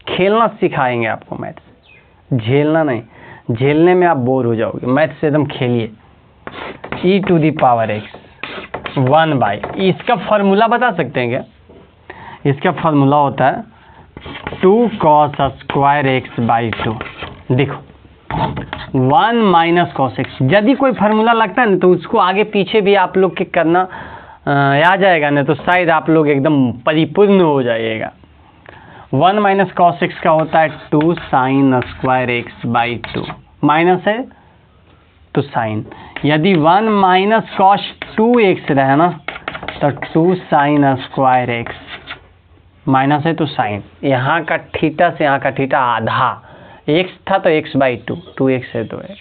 खेलना सिखाएंगे आपको, मैथ से झेलना नहीं, झेलने में आप बोर हो जाओगे, मैथ से एकदम खेलिए। e⁻x 1/, इसका फॉर्मूला बता सकते हैं क्या? इसका फॉर्मूला होता है 2 cos स्क्वायर x/2। देखो 1 माइनस cos x, यदि कोई फार्मूला लगता है ना तो उसको आगे पीछे भी आप लोग के करना आ जाएगा ना, तो शायद आप लोग एकदम परिपूर्ण हो जाइएगा। 1 माइनस cos x का होता है 2 sin स्क्वायर x/2, माइनस है तो साइन। यदि 1 माइनस cos 2x रहे ना तो 2 sin स्क्वायर x, माइनस है तो साइन। यहाँ का थीटा से यहाँ का थीटा आधा, x था तो x/2, 2x है तो x।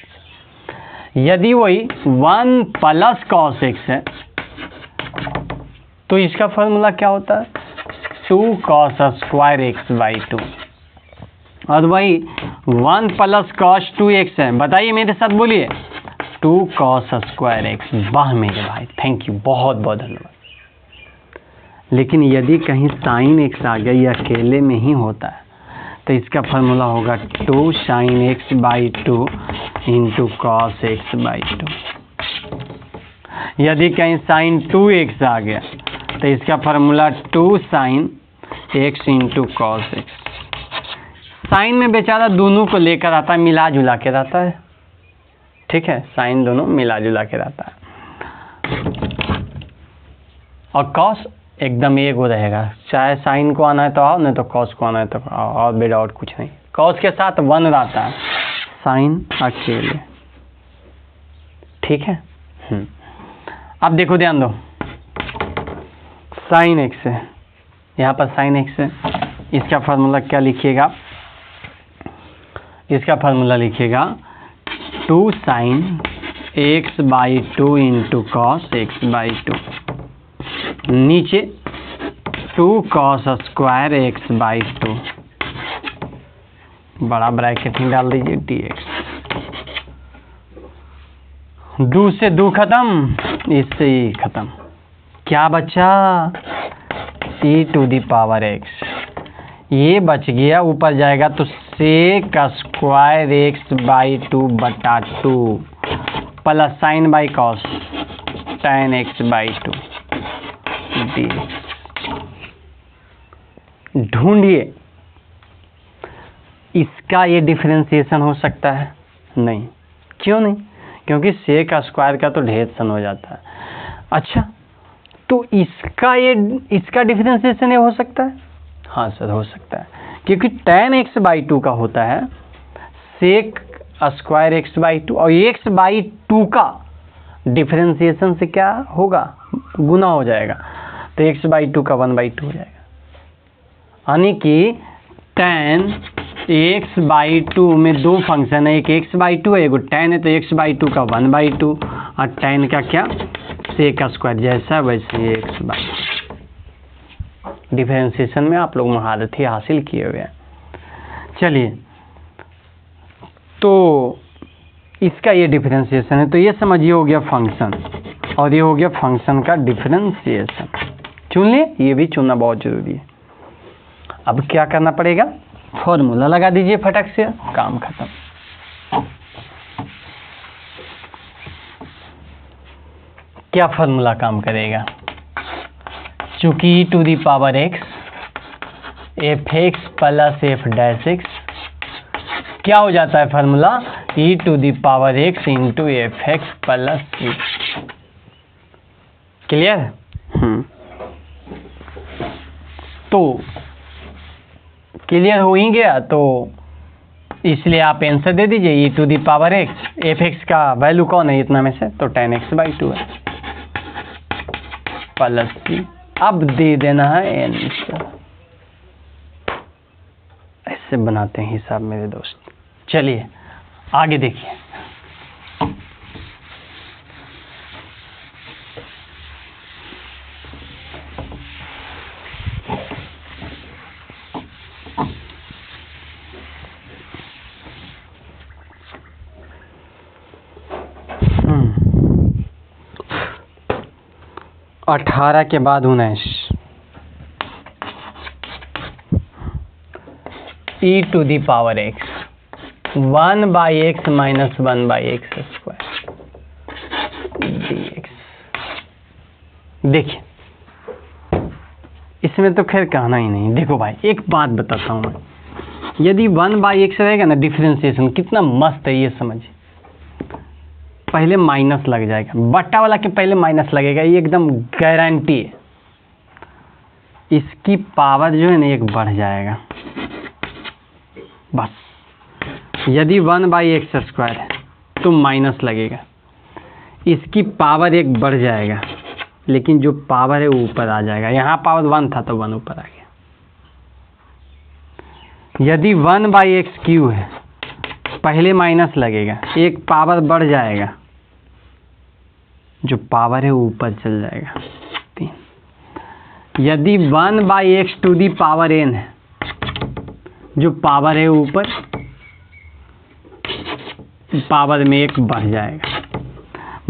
यदि वही 1 प्लस cos x है तो इसका फॉर्मूला क्या होता है 2 cos स्क्वायर x/2। और वही 1 प्लस cos 2x है, बताइए मेरे साथ बोलिए, 2 cos स्क्वायर x। वाह मेरे भाई, थैंक यू, बहुत बहुत धन्यवाद। लेकिन यदि कहीं sin x आ गया, ये अकेले में ही होता है, तो इसका फॉर्मूला होगा 2 sin x/2 into cos x/2। यदि कहीं sin 2x आ गया तो इसका formula 2 sin x into cos x। Sine में बेचारा दोनों को लेकर आता है, मिला जुला के रहता है, ठीक है, साइन दोनों मिला जुला के रहता है। और cos एकदम एक हो रहेगा, चाहे साइन को आना है तो आओ, नहीं तो cos को आना है तो आओ, और विदाउट कुछ नहीं। cos के साथ 1 रहता है, साइन अकेले, ठीक है। अब देखो ध्यान दो, sin x है, यहाँ पर sin x है, इसका फार्मूला क्या लिखिएगा, इसका फार्मूला लिखिएगा 2 sin x/2 into cos x/2, नीचे 2 cos स्क्वायर x/2, बड़ा ब्रैकेट ही डाल दीजिए dx। 2 से 2 खत्म, इससे ही खत्म, क्या बचा e⁻x, ये बच गया, ऊपर जाएगा तो sec स्क्वायर x/2 बटा 2 plus sin by cos tan x/2 dx। ढूंढिए, इसका ये डिफरेंशिएशन हो सकता है? नहीं, क्यों नहीं? क्योंकि sec स्क्वायर का तो ढेर सन हो जाता है। अच्छा, तो इसका डिफरेंशिएशन ये हो सकता है? हाँ सर, हो सकता है, क्योंकि tan x/2 का होता है sec स्क्वायर x/2, और x/2 का डिफरेंशिएशन से क्या होगा, गुना हो जाएगा, तो x/2 का 1/2 हो जाएगा। यानी कि tan x/2 में 2 फंक्शन है, एक x/2 है, एक tan है, तो x/2 का 1/2, और tan का क्या, sec स्क्वायर, जैसा वैसे x/2। डिफरेंशिएशन में आप लोग महारत ही हासिल किए हुए हैं। चलिए, तो इसका ये डिफरेंशिएशन है, तो ये समझिए हो गया फंक्शन, और ये हो गया फंक्शन का डिफरेंशिएशन। चुन लिए, ये भी चुनना बहुत जरूरी है। अब क्या करना पड़ेगा, फॉर्मूला लगा दीजिए फटक से, काम खत्म। क्या फॉर्मूला काम करेगा, चूंकि e to the power x f x plus f dash x क्या हो जाता है formula, e to the power x into f x plus c. Clear? तो क्लियर हो ही गया, तो इसलिए आप आंसर दे दीजिए e to the power x। F x का वैल्यू कौन है इतना में से, तो tan x/2 है प्लस सी। अब दे देना है आंसर। ऐसे बनाते हैं हिसाब मेरे दोस्त। चलिए आगे देखिए। अठारह के बाद 19 e to the power x 1/x minus 1/x square dx। देखिए इसमें तो खैर कहना ही नहीं। देखो भाई एक बात बताता हूँ मैं, यदि 1/x रहेगा ना डिफरेंशिएशन कितना मस्त है ये समझिए। पहले माइनस लग जाएगा, बट्टा वाला के पहले माइनस लगेगा, ये एकदम गारंटी है। इसकी पावर जो है ना एक बढ़ जाएगा बस। यदि 1/x स्क्वायर है तो माइनस लगेगा, इसकी पावर एक बढ़ जाएगा, लेकिन जो पावर है वो ऊपर आ जाएगा। यहाँ पावर 1 था तो 1 ऊपर आ गया। यदि 1/x क्यू है पहले माइनस लगेगा, एक पावर बढ़ जाएगा, जो पावर है वो ऊपर चल जाएगा 3। यदि 1/x to the power n है, जो पावर है ऊपर पावर में एक बढ़ जाएगा।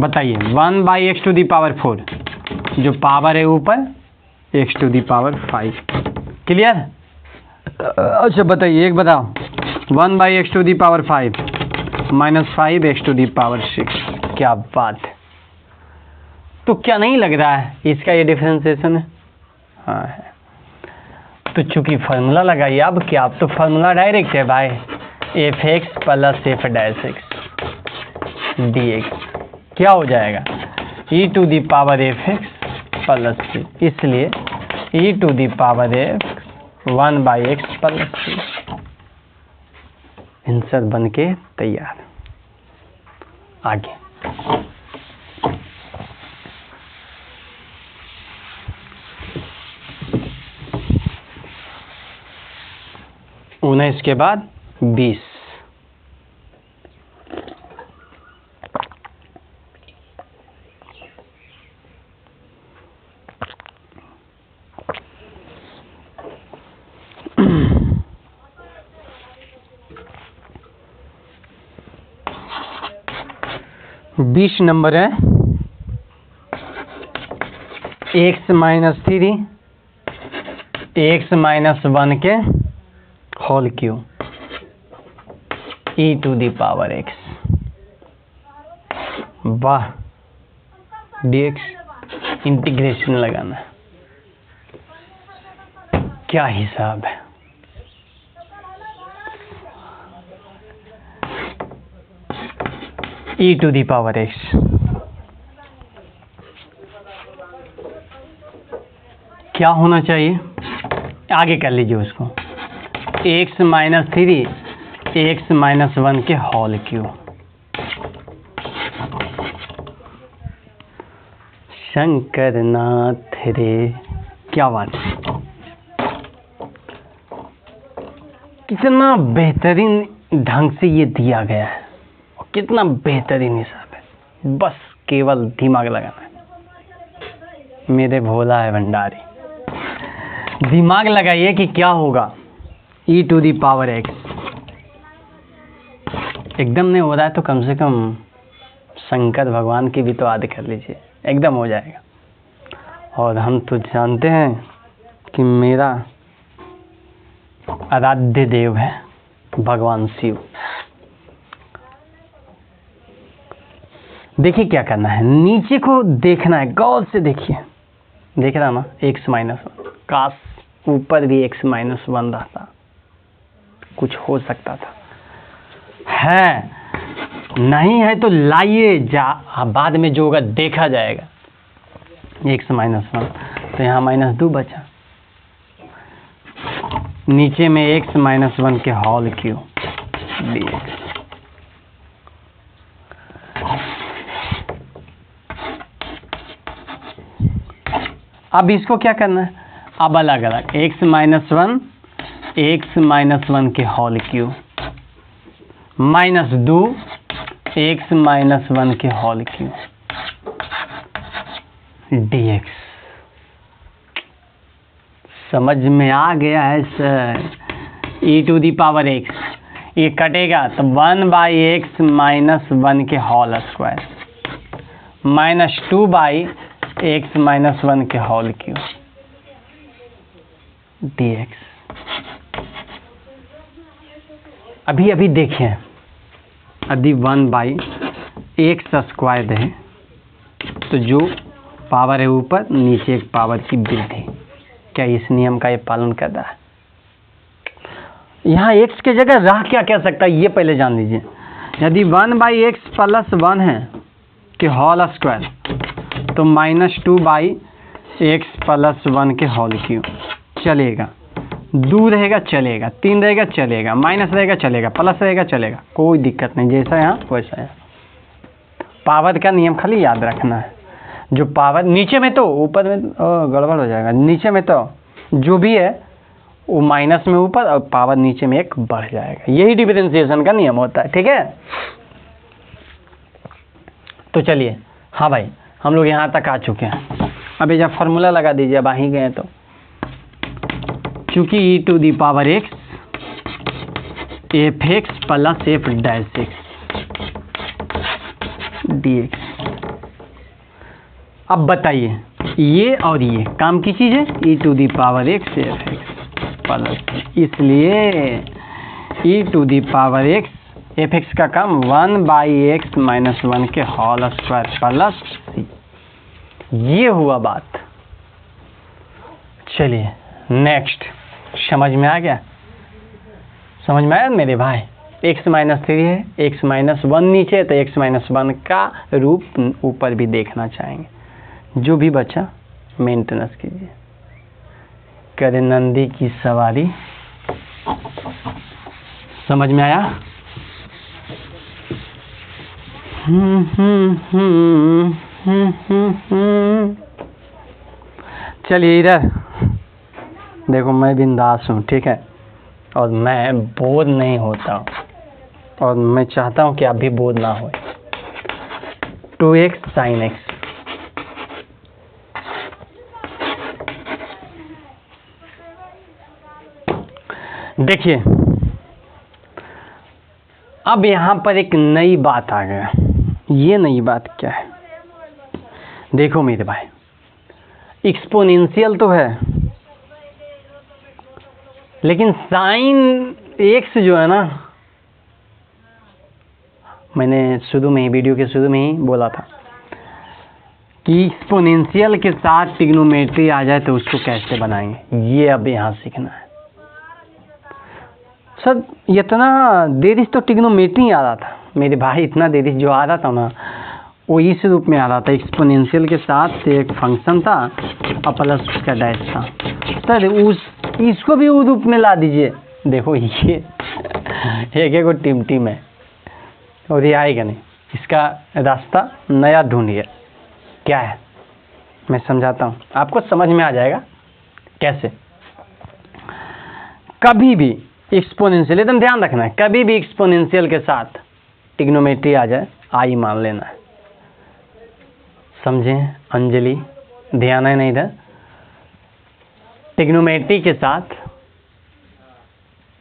बताइए 1/x टू दी पावर 4, जो पावर है ऊपर x to the power 5। Clear? अच्छा बताइए, एक बताओ 1/x to the power 5 minus 5x to the power 6। क्या बात है। तो क्या नहीं लग रहा है इसका ये डिफरेंशिएशन है? हाँ है। तो चूंकि फार्मूला लगाइए, अब क्या, अब तो फार्मूला डायरेक्ट है भाई, f x plus f dash x d x क्या हो जाएगा, e to the power f x plus C. इसलिए e to the power x 1/x plus C answer बन के तैयार। आगे इसके बाद 20। बीस नंबर है x माइनस 3 x माइनस 1 के whole cube e to the power x। वाह, dx इंटीग्रेशन लगाना है, क्या हिसाब है। e to the power x क्या होना चाहिए, आगे कर लीजिए उसको, x माइनस 3 x माइनस 1 के होल क्यूब। शंकर नाथ रे, क्या बात है, कितना बेहतरीन ढंग से ये दिया गया है, कितना बेहतरीन हिसाब है। बस केवल दिमाग लगाना है, मेरे भोला है भंडारी। दिमाग लगाइए कि क्या होगा। e to the power x एकदम नहीं हो रहा है तो कम से कम शंकर भगवान की भी तो याद कर लीजिए, एकदम हो जाएगा। और हम तो जानते हैं कि मेरा आराध्य देव है भगवान शिव। देखिए क्या करना है, नीचे को देखना है, गौर से देखिए, देख रहा ना x माइनस वन, काश ऊपर भी x माइनस वन रहता, कुछ हो सकता था। है नहीं है तो लाइए, बाद में जो होगा देखा जाएगा। x माइनस वन तो यहाँ माइनस 2 बचा, नीचे में x माइनस वन के होल क्यूब dx। अब इसको क्या करना है, अब अलग अलग x माइनस वन के whole cube minus 2 x minus one के होल क्यूब dx। समझ में आ गया है sir? e to the power x, ये कटेगा तो 1/x माइनस वन के whole square minus 2/x minus one के होल क्यूब dx। अभी देखिए, यदि 1/x स्क्वायर है तो जो पावर है ऊपर, नीचे एक पावर की वृद्धि। क्या इस नियम का ये पालन कर रहा है? यहाँ x के जगह रह क्या कह सकता है, ये पहले जान लीजिए। यदि 1/x प्लस 1 है के होल स्क्वायर तो माइनस 2/x प्लस 1 के होल क्यूब चलेगा। 2 रहेगा चलेगा, 3 रहेगा चलेगा, माइनस रहेगा चलेगा, प्लस रहेगा चलेगा, कोई दिक्कत नहीं, जैसा यहाँ वैसा है। पावर का नियम खाली याद रखना है। जो पावर नीचे में तो ऊपर में गड़बड़ हो जाएगा, नीचे में तो जो भी है वो माइनस में ऊपर और पावर नीचे में एक बढ़ जाएगा। यही डिफरेंशिएशन का नियम होता है, ठीक है। तो चलिए, हाँ भाई हम लोग यहाँ तक आ चुके हैं। अभी जब फार्मूला लगा दीजिए, अब आ ही गए तो, चूंकि e to the power x f(x) plus f dash x dx। अब बताइए, ये और ये काम की चीज़ है, e to the power x f(x) plus, इसलिए e to the power x f(x) का काम 1/x माइनस 1 के होल स्क्वायर प्लस c। ये हुआ बात। चलिए नेक्स्ट, समझ में आ गया? समझ में आया मेरे भाई? x माइनस 3 है, x माइनस 1 नीचे है तो x माइनस 1 का रूप ऊपर भी देखना चाहेंगे। जो भी बचा मेंटेनेंस कीजिए। करे नंदी की सवारी, समझ में आया? चलिए इधर देखो, मैं बिंदास हूँ, ठीक है, और मैं बोर नहीं होता हूँ, और मैं चाहता हूँ कि आप भी बोर ना हो। 2x sin x, देखिए अब यहाँ पर एक नई बात आ गया। ये नई बात क्या है? देखो मेरे भाई, एक्सपोनेंशियल तो है, लेकिन साइन x जो है ना, मैंने शुरू में ही, वीडियो के शुरू में ही बोला था कि एक्सपोनेंशियल के साथ ट्रिग्नोमेट्री आ जाए तो उसको कैसे बनाएंगे, ये अब यहाँ सीखना है। सर इतना देरी तो ट्रिग्नोमेट्री आ रहा था मेरे भाई, इतना देरी जो आ रहा था ना वो इस रूप में आ रहा था। एक्सपोनेंशियल के साथ एक फंक्शन था और प्लस उसका डैश था। सर इसको भी उस रूप में ला दीजिए। देखो ये एक को टीम है और ये आएगा नहीं, इसका रास्ता नया ढूंढिए। क्या है मैं समझाता हूँ, आपको समझ में आ जाएगा कैसे। कभी भी एक्सपोनेंशियल, एकदम ध्यान रखना है, कभी भी एक्सपोनेंशियल के साथ ट्रिग्नोमेट्री आ जाए, आई मान लेना है। समझे अंजलि? ध्यान है नहीं इधर? ट्रिग्नोमेट्री के साथ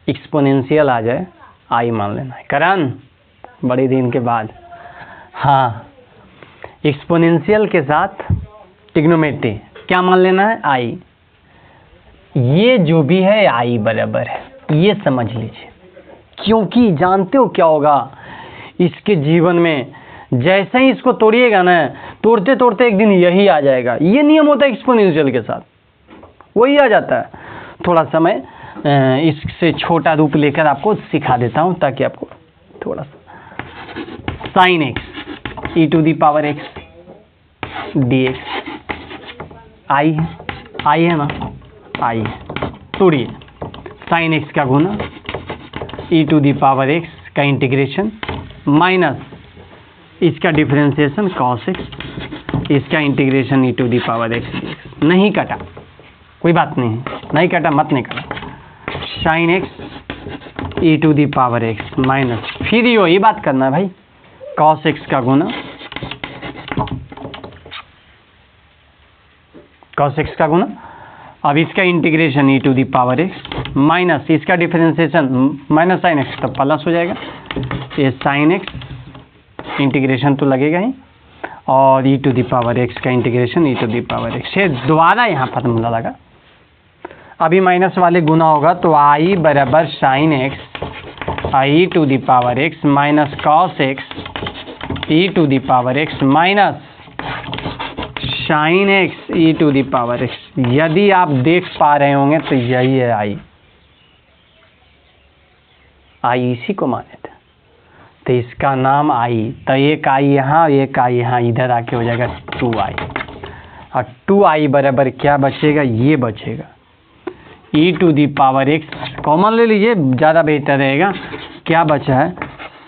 एक्सपोनेंशियल आ जाए, आई मान लेना है। करण, बड़े दिन के बाद। हाँ, एक्सपोनेंशियल के साथ ट्रिग्नोमेट्री क्या मान लेना है, आई। ये जो भी है आई बराबर है, ये समझ लीजिए। क्योंकि जानते हो क्या होगा इसके जीवन में, जैसे ही इसको तोड़िएगा ना, तोड़ते तोड़ते एक दिन यही आ जाएगा। ये नियम होता है एक्सपोनेंशियल के साथ, वही आ जाता है। थोड़ा समय इससे छोटा रूप लेकर आपको सिखा देता हूँ ताकि आपको थोड़ा सा। Sine x e to the power x d x आई है ना, आई है। तोड़िए, साइन एक्स का गुना e to the power x का इंटीग्रेशन माइनस इसका डिफरेंशिएशन कॉस एक्स, इसका integration e to the power x. नहीं कटा, कोई बात नहीं कटा, मत निकाला। Sine x e to the power x minus, फिर ये बात करना है भाई, कॉस एक्स का गुना कॉस एक्स का गुना, अब इसका integration e to the power x minus इसका डिफरेंशिएशन माइनस साइन एक्स, तब प्लस हो जाएगा। ये साइन एक्स इंटीग्रेशन तो लगेगा ही, और e to the power x का integration e to the power x. ये दोबारा यहाँ फार्मूला लगा, अभी माइनस वाले गुना होगा तो आई बराबर sine x I to the power x minus cos x e to the power x minus sine x e to the power x. यदि आप देख पा रहे होंगे तो यही है आई इसी को माने थे, तो इसका नाम आई। तो एक आई यहाँ, एक आई यहाँ, इधर आके हो जाएगा 2i, और 2i बराबर क्या बचेगा, ये बचेगा e to the power x, common ले लीजिए ज़्यादा बेहतर रहेगा। क्या बचा है,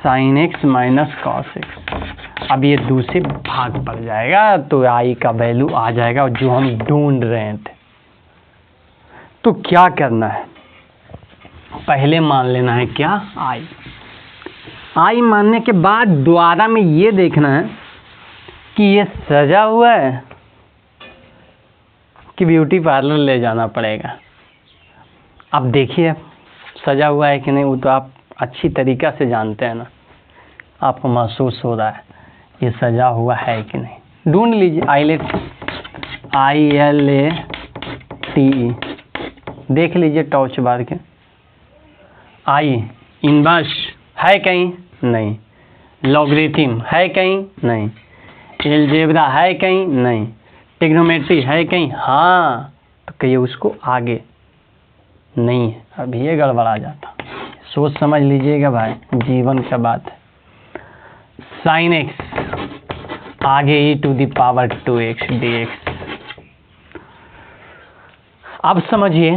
sine x minus cos x. अब ये 2 से भाग पड़ जाएगा तो आई का वैल्यू आ जाएगा जो हम ढूंढ रहे थे। तो क्या करना है, पहले मान लेना है क्या, आई मानने के बाद दोबारा में ये देखना है कि ये सजा हुआ है कि ब्यूटी पार्लर ले जाना पड़ेगा। अब देखिए सजा हुआ है कि नहीं, वो तो आप अच्छी तरीक़ा से जानते हैं ना, आपको महसूस हो रहा है ये सजा हुआ है कि नहीं। ढूंढ लीजिए, आईलेट ILATE देख लीजिए टॉर्च बार के। आई इनवर्स है कहीं, नहीं। लॉगरिथम है कहीं, नहीं। एलजेब्रा है कहीं, नहीं। ट्रिग्नोमेट्री है कहीं, हाँ, तो कहिए उसको आगे नहीं है। अब ये गड़बड़ा जाता, सोच समझ लीजिएगा भाई, जीवन का बात है। साइन एक्स आगे e to the power 2x dx। अब समझिए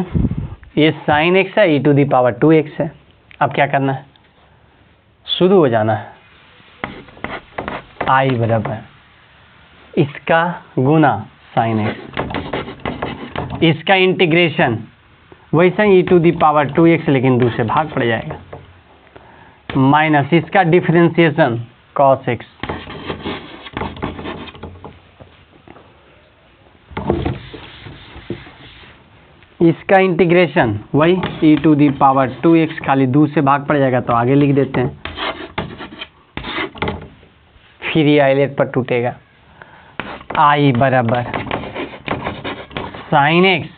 ये साइन एक्स है, e to the power 2x है। अब क्या करना है, शुरू हो जाना है। आई बराबर इसका गुना साइन एक्स, इसका इंटीग्रेशन वैसे ही ई टू दी पावर 2x, लेकिन 2 से भाग पड़ जाएगा, माइनस इसका डिफरेंशिएशन कॉस एक्स, इसका इंटीग्रेशन वही ई टू दी पावर 2x, खाली 2 से भाग पड़ जाएगा तो आगे लिख देते हैं, फिर ये आइलेट पर टूटेगा। आई बराबर sine x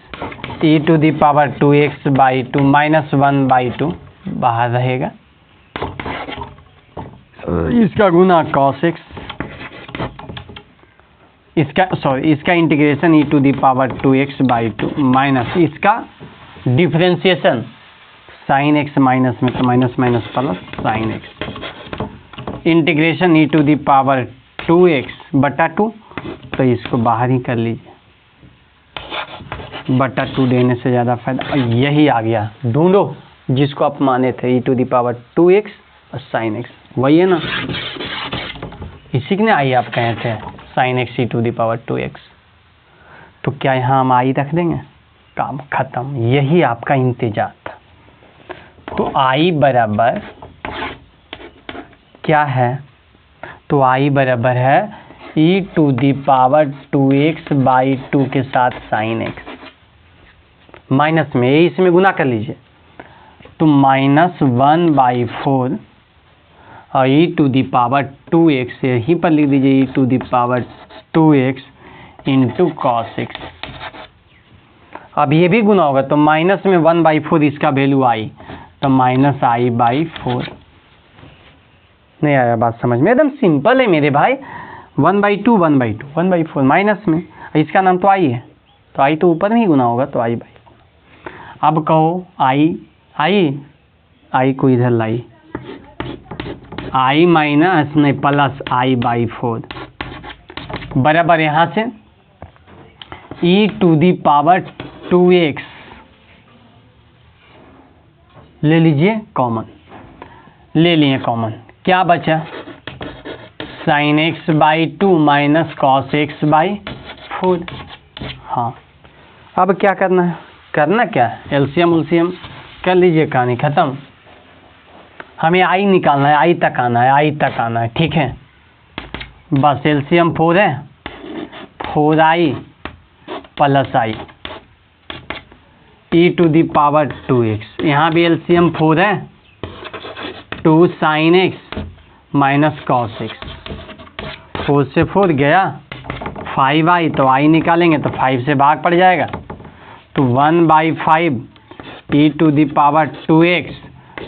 e to the power 2x by 2 minus 1/2 बाहर रहेगा, इसका गुना कॉस एक्स, इसका integration e to the power 2x/2 minus इसका डिफरेंशिएशन साइन एक्स माइनस में तो minus minus plus sine x, integration e to the power 2x/2, तो इसको बाहर ही कर लीजिए, /2 देने से ज़्यादा फायदा। यही आ गया, ढूंढो जिसको आप माने थे, ई टू दी पावर 2x और साइन एक्स, वही है ना, इसी के ने आई आप कहे थे sine x e to the power 2x। तो क्या यहाँ हम आई रख देंगे, काम खत्म, यही आपका इंतजार था। तो आई बराबर क्या है, तो आई बराबर है e to the power 2x/2 के साथ साइन एक्स, माइनस में, इसमें गुना कर लीजिए, तो -1/4 और e⁻²x यहीं पर लिख दीजिए, e⁻²x इंटू cos x। अब ये भी गुना होगा तो माइनस में 1/4 इसका वैल्यू i, तो -i/4। नहीं आया बात समझ में? एकदम सिंपल है मेरे भाई, 1/2 1/2 1/4 माइनस में, इसका नाम तो i है, तो i तो ऊपर में ही गुना होगा, तो i/। अब कहो i को इधर लाई, i माइनस नहीं प्लस i/4 बराबर यहाँ से e⁻²x ले लीजिए कॉमन, ले लिए कॉमन, क्या बचा sin x/2 minus cos x/4। हाँ, अब क्या करना है, करना क्या है, एलसीएम उलसीएम कर लीजिए, कहानी खत्म। हमें i निकालना है, i तक आना है, ठीक है। बस एलसीएम 4 है, 4i प्लस i e⁻²x, यहाँ भी एलसीएम 4 है, 2 sin x minus cos x, 4 से 4 गया, 5i, तो i निकालेंगे तो 5 से भाग पड़ जाएगा, तो 1/5 e⁻²x,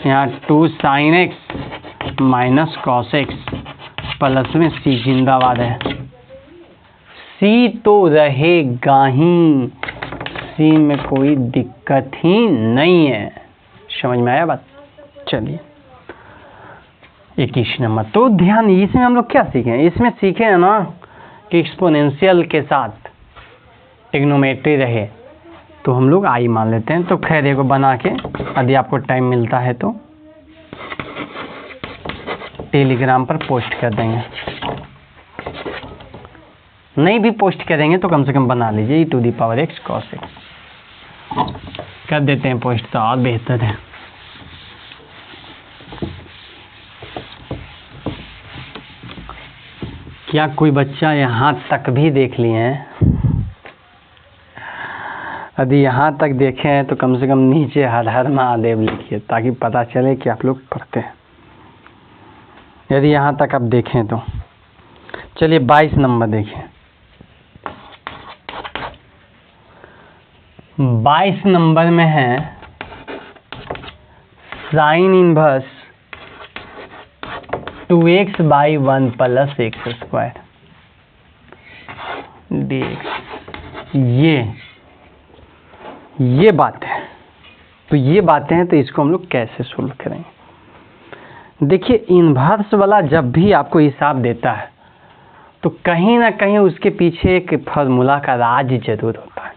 यहाँ 2 sin x minus cos x plus में c जिंदाबाद है, c तो रहेगा ही, c में कोई दिक्कत ही नहीं है। समझ में आया बात? चलिए 21 नंबर, तो ध्यान, इसमें हम लोग क्या सीखे, इसमें सीखे हैं ना कि एक्सपोनेंशियल के साथ ट्रिग्नोमेट्री रहे तो हम लोग i मान लेते हैं। तो खैर एक बना के यदि आपको टाइम मिलता है तो टेलीग्राम पर पोस्ट कर देंगे, नहीं भी पोस्ट करेंगे तो कम से कम बना लीजिए, e⁻x cos x कर देते हैं पोस्ट, तो और बेहतर है। क्या कोई बच्चा यहाँ तक भी देख लिए हैं? यदि यहाँ तक देखे हैं तो कम से कम नीचे हर हर महादेव लिखिए, ताकि पता चले कि आप लोग पढ़ते हैं। यदि यहाँ तक आप देखें तो चलिए 22 नंबर देखिए। 22 नंबर में है sine inverse 2x/1 plus x² dx। ये बात है, तो ये बातें हैं, तो इसको हम लोग कैसे सोल्व करेंगे? देखिए इन्वर्स वाला जब भी आपको हिसाब देता है तो कहीं ना कहीं उसके पीछे एक फार्मूला का राज जरूर होता है।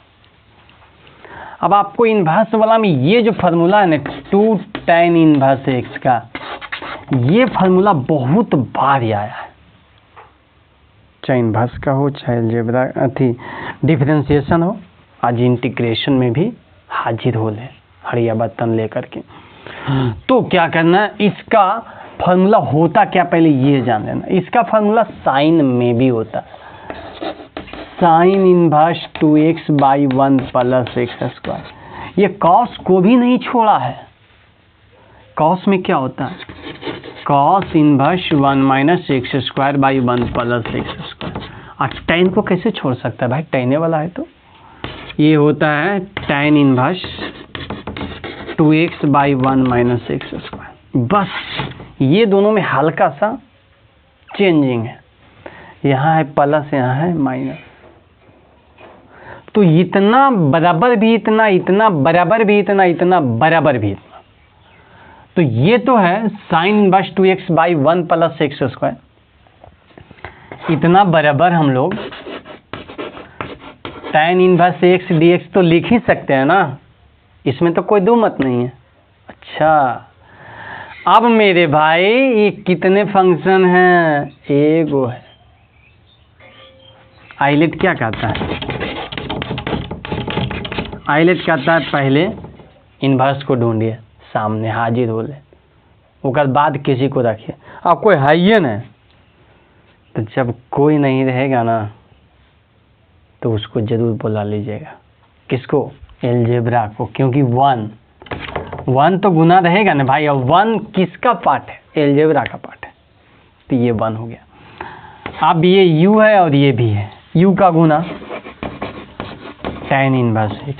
अब आपको इन्वर्स वाला में ये जो फार्मूला है ना 2 tan इनवर्स x का, ये फार्मूला बहुत बार आया है, चाहे इन्वर्स का हो, चाहे अलजेब्रा डिफरेंशिएशन हो, आज इंटीग्रेशन में भी हाजिर हो ले हरिया बर्तन लेकर के। तो क्या करना है, इसका फार्मूला होता क्या पहले ये जान लेना। इसका फार्मूला साइन में भी होता है, sine inverse 2x/1 plus x²। ये कॉस को भी नहीं छोड़ा है, कॉस में क्या होता है, cos inverse 1 minus x²/1 plus x²। और tan को कैसे छोड़ सकता है भाई, tan वाला है तो ये होता है tan inverse 2x/1 minus x²। बस ये दोनों में हल्का सा चेंजिंग है, यहाँ है प्लस, यहाँ है माइनस, तो इतना बराबर भी इतना, इतना बराबर भी इतना, इतना बराबर भी इतना। तो ये तो है sine inverse 2x/1 plus x², इतना बराबर हम लोग tan इनवर्स x dx तो लिख ही सकते हैं ना, इसमें तो कोई दो मत नहीं है। अच्छा अब मेरे भाई ये कितने फंक्शन हैं, एगो है। आइलेट क्या कहता है, आइलेट कहता है पहले इन्वर्स को ढूंढिए, सामने हाजिर हो ले, उसके बाद किसी को रखिए। अब कोई है ही ना, तो जब कोई नहीं रहेगा ना तो उसको जरूर बुला लीजिएगा। किसको? एलजेब्रा को, क्योंकि 1 तो गुना रहेगा ना भाई, और 1 किसका पार्ट है? एलजेब्रा का पार्ट है, तो ये 1 हो गया। अब ये u है और ये भी है, u का गुना tan इनवर्स x,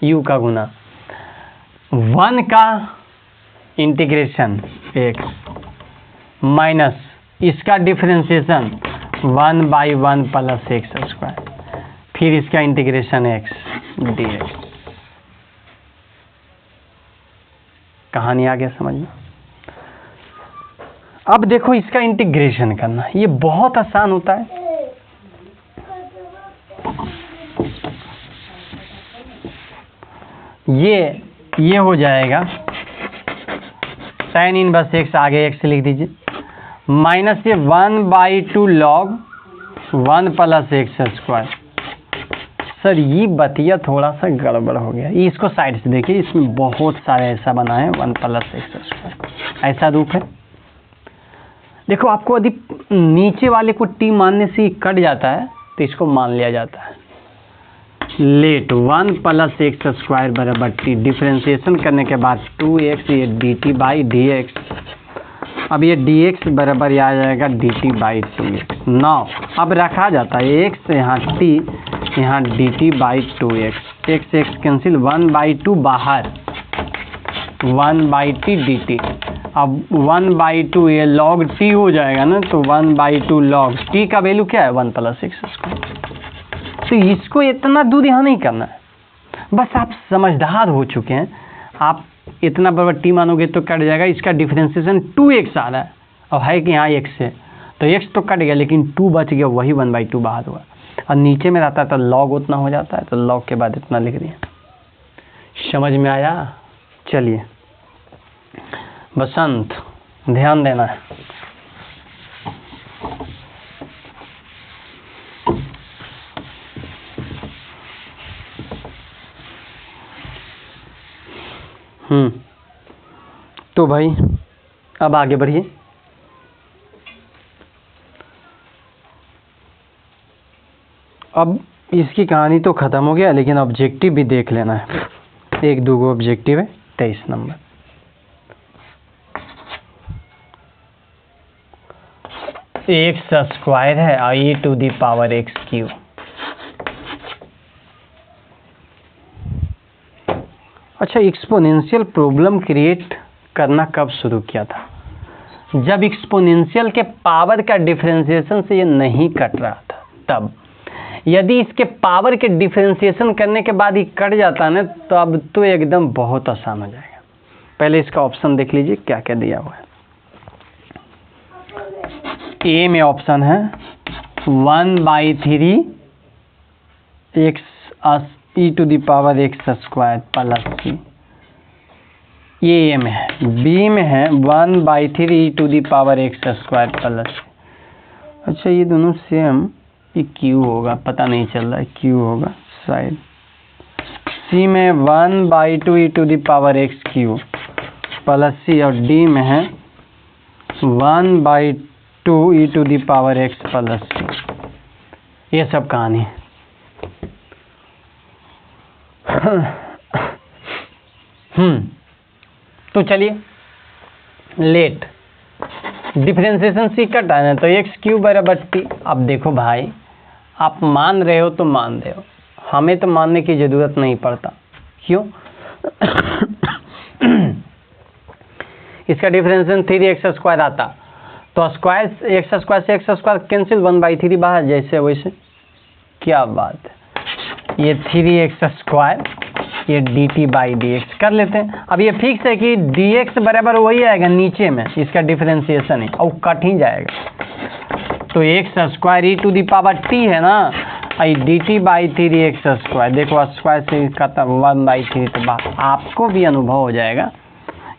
u का गुना 1 का इंटीग्रेशन x माइनस इसका डिफरेंशिएशन 1/1 प्लस एक्स स्क्वायर, फिर इसका इंटीग्रेशन x dx। कहानी आ गया समझ में? अब देखो इसका इंटीग्रेशन करना, ये बहुत आसान होता है। ये हो जाएगा tan इनवर्स x, आगे x लिख दीजिए, माइनस ये 1/2 log 1 plus x square. Sir ये बतिया थोड़ा सा गड़बड़ हो गया, इसको साइड से देखिए, इसमें बहुत सारे ऐसा बना है 1 प्लस एक्स स्क्वायर, ऐसा रूप है। देखो आपको यदि नीचे वाले को t मानने से कट जाता है तो इसको मान लिया जाता है। लेट 1 प्लस एक्स स्क्वायर बराबर टी, डिफ्रेंशिएशन करने के बाद 2x ये dt बाई डी एक्स, अब ये dx बराबर आ जाएगा dt बाई 2x। नाउ अब रखा जाता है x यहाँ t यहाँ dt by 2x, x cancel, 1/2 बाहर, 1/t dt, अब 1/2 ये log t हो जाएगा ना, तो 1/2 log t का वैल्यू क्या है? 1 प्लस एक्स स्क्वायर। तो इसको इतना दूर यहाँ नहीं करना है, बस आप समझदार हो चुके हैं। आप इतना बराबर t मानोगे तो कट जाएगा, इसका डिफरेंशिएशन 2x आ रहा है और है कि यहाँ x है, तो x तो कट गया लेकिन 2 बच गया, वही 1/2 बाहर हुआ, और नीचे में रहता है तो log उतना हो जाता है, तो log के बाद इतना लिख दिया। समझ में आया? चलिए बसंत ध्यान देना है। तो भाई अब आगे बढ़िए। अब इसकी कहानी तो ख़त्म हो गया, लेकिन ऑब्जेक्टिव भी देख लेना है। 1-2 ऑब्जेक्टिव है, 23 नंबर। एक्स स्क्वायर है और e to the power x cube. अच्छा, एक्सपोनेंशियल प्रॉब्लम क्रिएट करना कब शुरू किया था? जब एक्सपोनेंशियल के पावर का डिफरेंशिएशन से ये नहीं कट रहा था तब। यदि इसके पावर के डिफरेंशिएशन करने के बाद ही कट जाता ना, तो अब तो एकदम बहुत आसान हो जाएगा। पहले इसका ऑप्शन देख लीजिए क्या क्या दिया हुआ है। ए में ऑप्शन है 1/3 x e to the power x square plus सी, ये ए में है। बी में है 1/3 e to the power x square plus. अच्छा, ये दोनों सेम, ये क्यू होगा, पता नहीं चल रहा है, क्यू होगा शायद। सी में 1/2 e to the power x Q plus c, और डी में है 1/2 e to the power x plus सी। ये सब कहानी है। तो चलिए, लेट डिफरेंशिएशन सी कटा है ना, तो एक्स क्यू बराबर टी। अब देखो भाई, आप मान रहे हो तो मान रहे हो, हमें तो मानने की ज़रूरत नहीं पड़ता। क्यों? इसका डिफरेंशिएशन 3x स्क्वायर आता, तो स्क्वायर एक्स स्क्वायर से एक्स स्क्वायर कैंसिल, 1/3 बाहर, जैसे वैसे। क्या बात है, ये 3x स्क्वायर, ये dt बाई डी एक्स कर लेते हैं। अब ये फिक्स है कि dx बराबर वही आएगा नीचे में, इसका डिफरेंशिएशन है और कट ही जाएगा। तो x square e to the power t है ना, dt बाई 3x स्क्वायर। देखो स्क्वायर से खत्म, 1/3, तो आपको भी अनुभव हो जाएगा।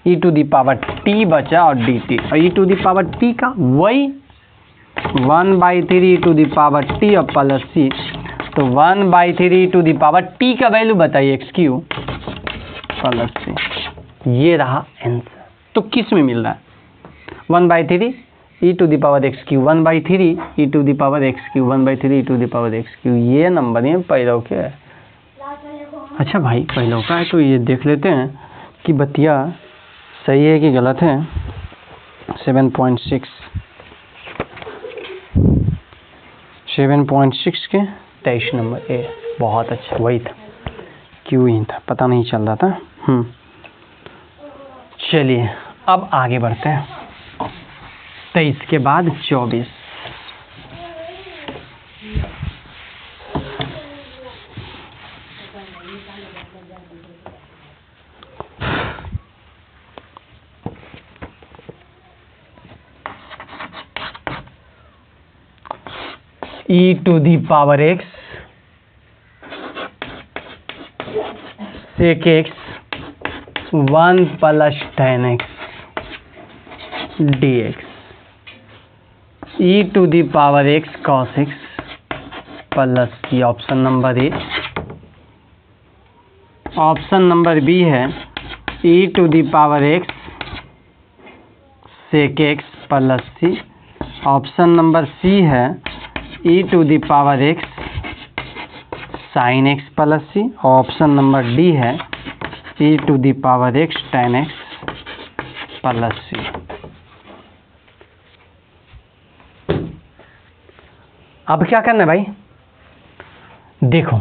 E to the power t बचा और dt, और e to the power t का वही 1/3 e to the power t और प्लस c, तो 1/3 e to the power t का वैल्यू बताइए एक्स क्यू प्लस c। ये रहा आंसर। तो किस में मिल रहा है? 1/3 e to the power x q 1/3 e to the power x q 1/3 e to the power x q, ये नंबर है पहलों के। अच्छा भाई पहलों का है तो ये देख लेते हैं कि बतिया सही है कि गलत है। 7.6 के 23 नंबर ए, बहुत अच्छा, वही था, क्यू ही था, पता नहीं चल रहा था। चलिए अब आगे बढ़ते हैं। 23 के बाद 24। E to the power x sec x 1 + tan x dx, e to the power x cos x plus c, option number A. Option number B है e to the power x sec x plus c. Option number C है e to the power x sine x plus c. Option number D है e to the power x tan x plus सी। अब क्या करना है भाई, देखो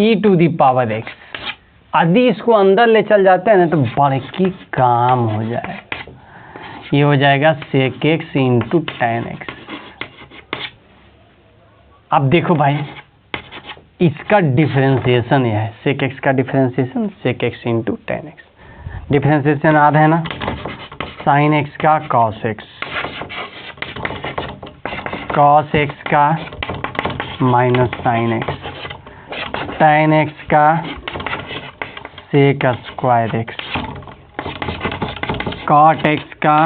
ई to the power x, यदि इसको अंदर ले चल जाते हैं ना तो बड़े की काम हो जाए, ये हो जाएगा sec x into tan x। अब देखो भाई इसका डिफरेंशिएशन यह है, सेक एक्स का differentiation sec x into tan x। Differentiation याद है ना, साइन एक्स का cos x, cos x का minus sine x, tan x का sec square x, cot x का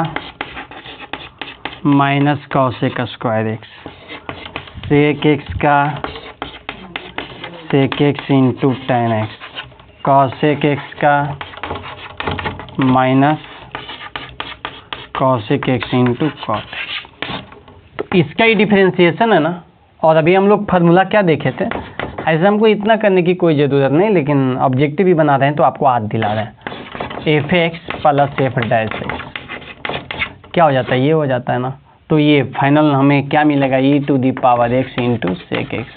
minus cosec square x, sec x का sec x into tan x, cosec x का minus cosec x into cot x। तो इसका ही differentiation है ना। और अभी हम लोग फार्मूला क्या देखे थे, ऐसे हमको इतना करने की कोई ज़रूरत नहीं, लेकिन ऑब्जेक्टिव भी बना रहे हैं तो आपको याद दिला रहे हैं। F x plus f dash x क्या हो जाता है, ये हो जाता है ना। तो ये फाइनल हमें क्या मिलेगा, e to the power x into sec x,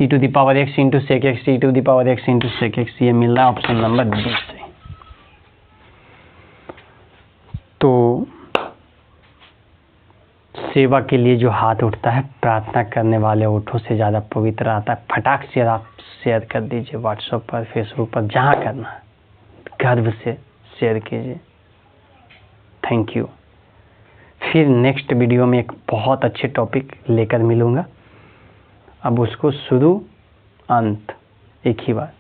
e to the power x into sec x, e to the power x into sec x, ये मिल रहा है ऑप्शन नंबर डी से। तो सेवा के लिए जो हाथ उठता है, प्रार्थना करने वाले ओठों से ज़्यादा पवित्र आता है। फटाक से आप शेयर कर दीजिए व्हाट्सएप पर, फेसबुक पर, जहाँ करना है गर्व से शेयर कीजिए। Thank you. फिर नेक्स्ट वीडियो में एक बहुत अच्छे टॉपिक लेकर मिलूँगा। अब उसको शुरू अंत एक ही बार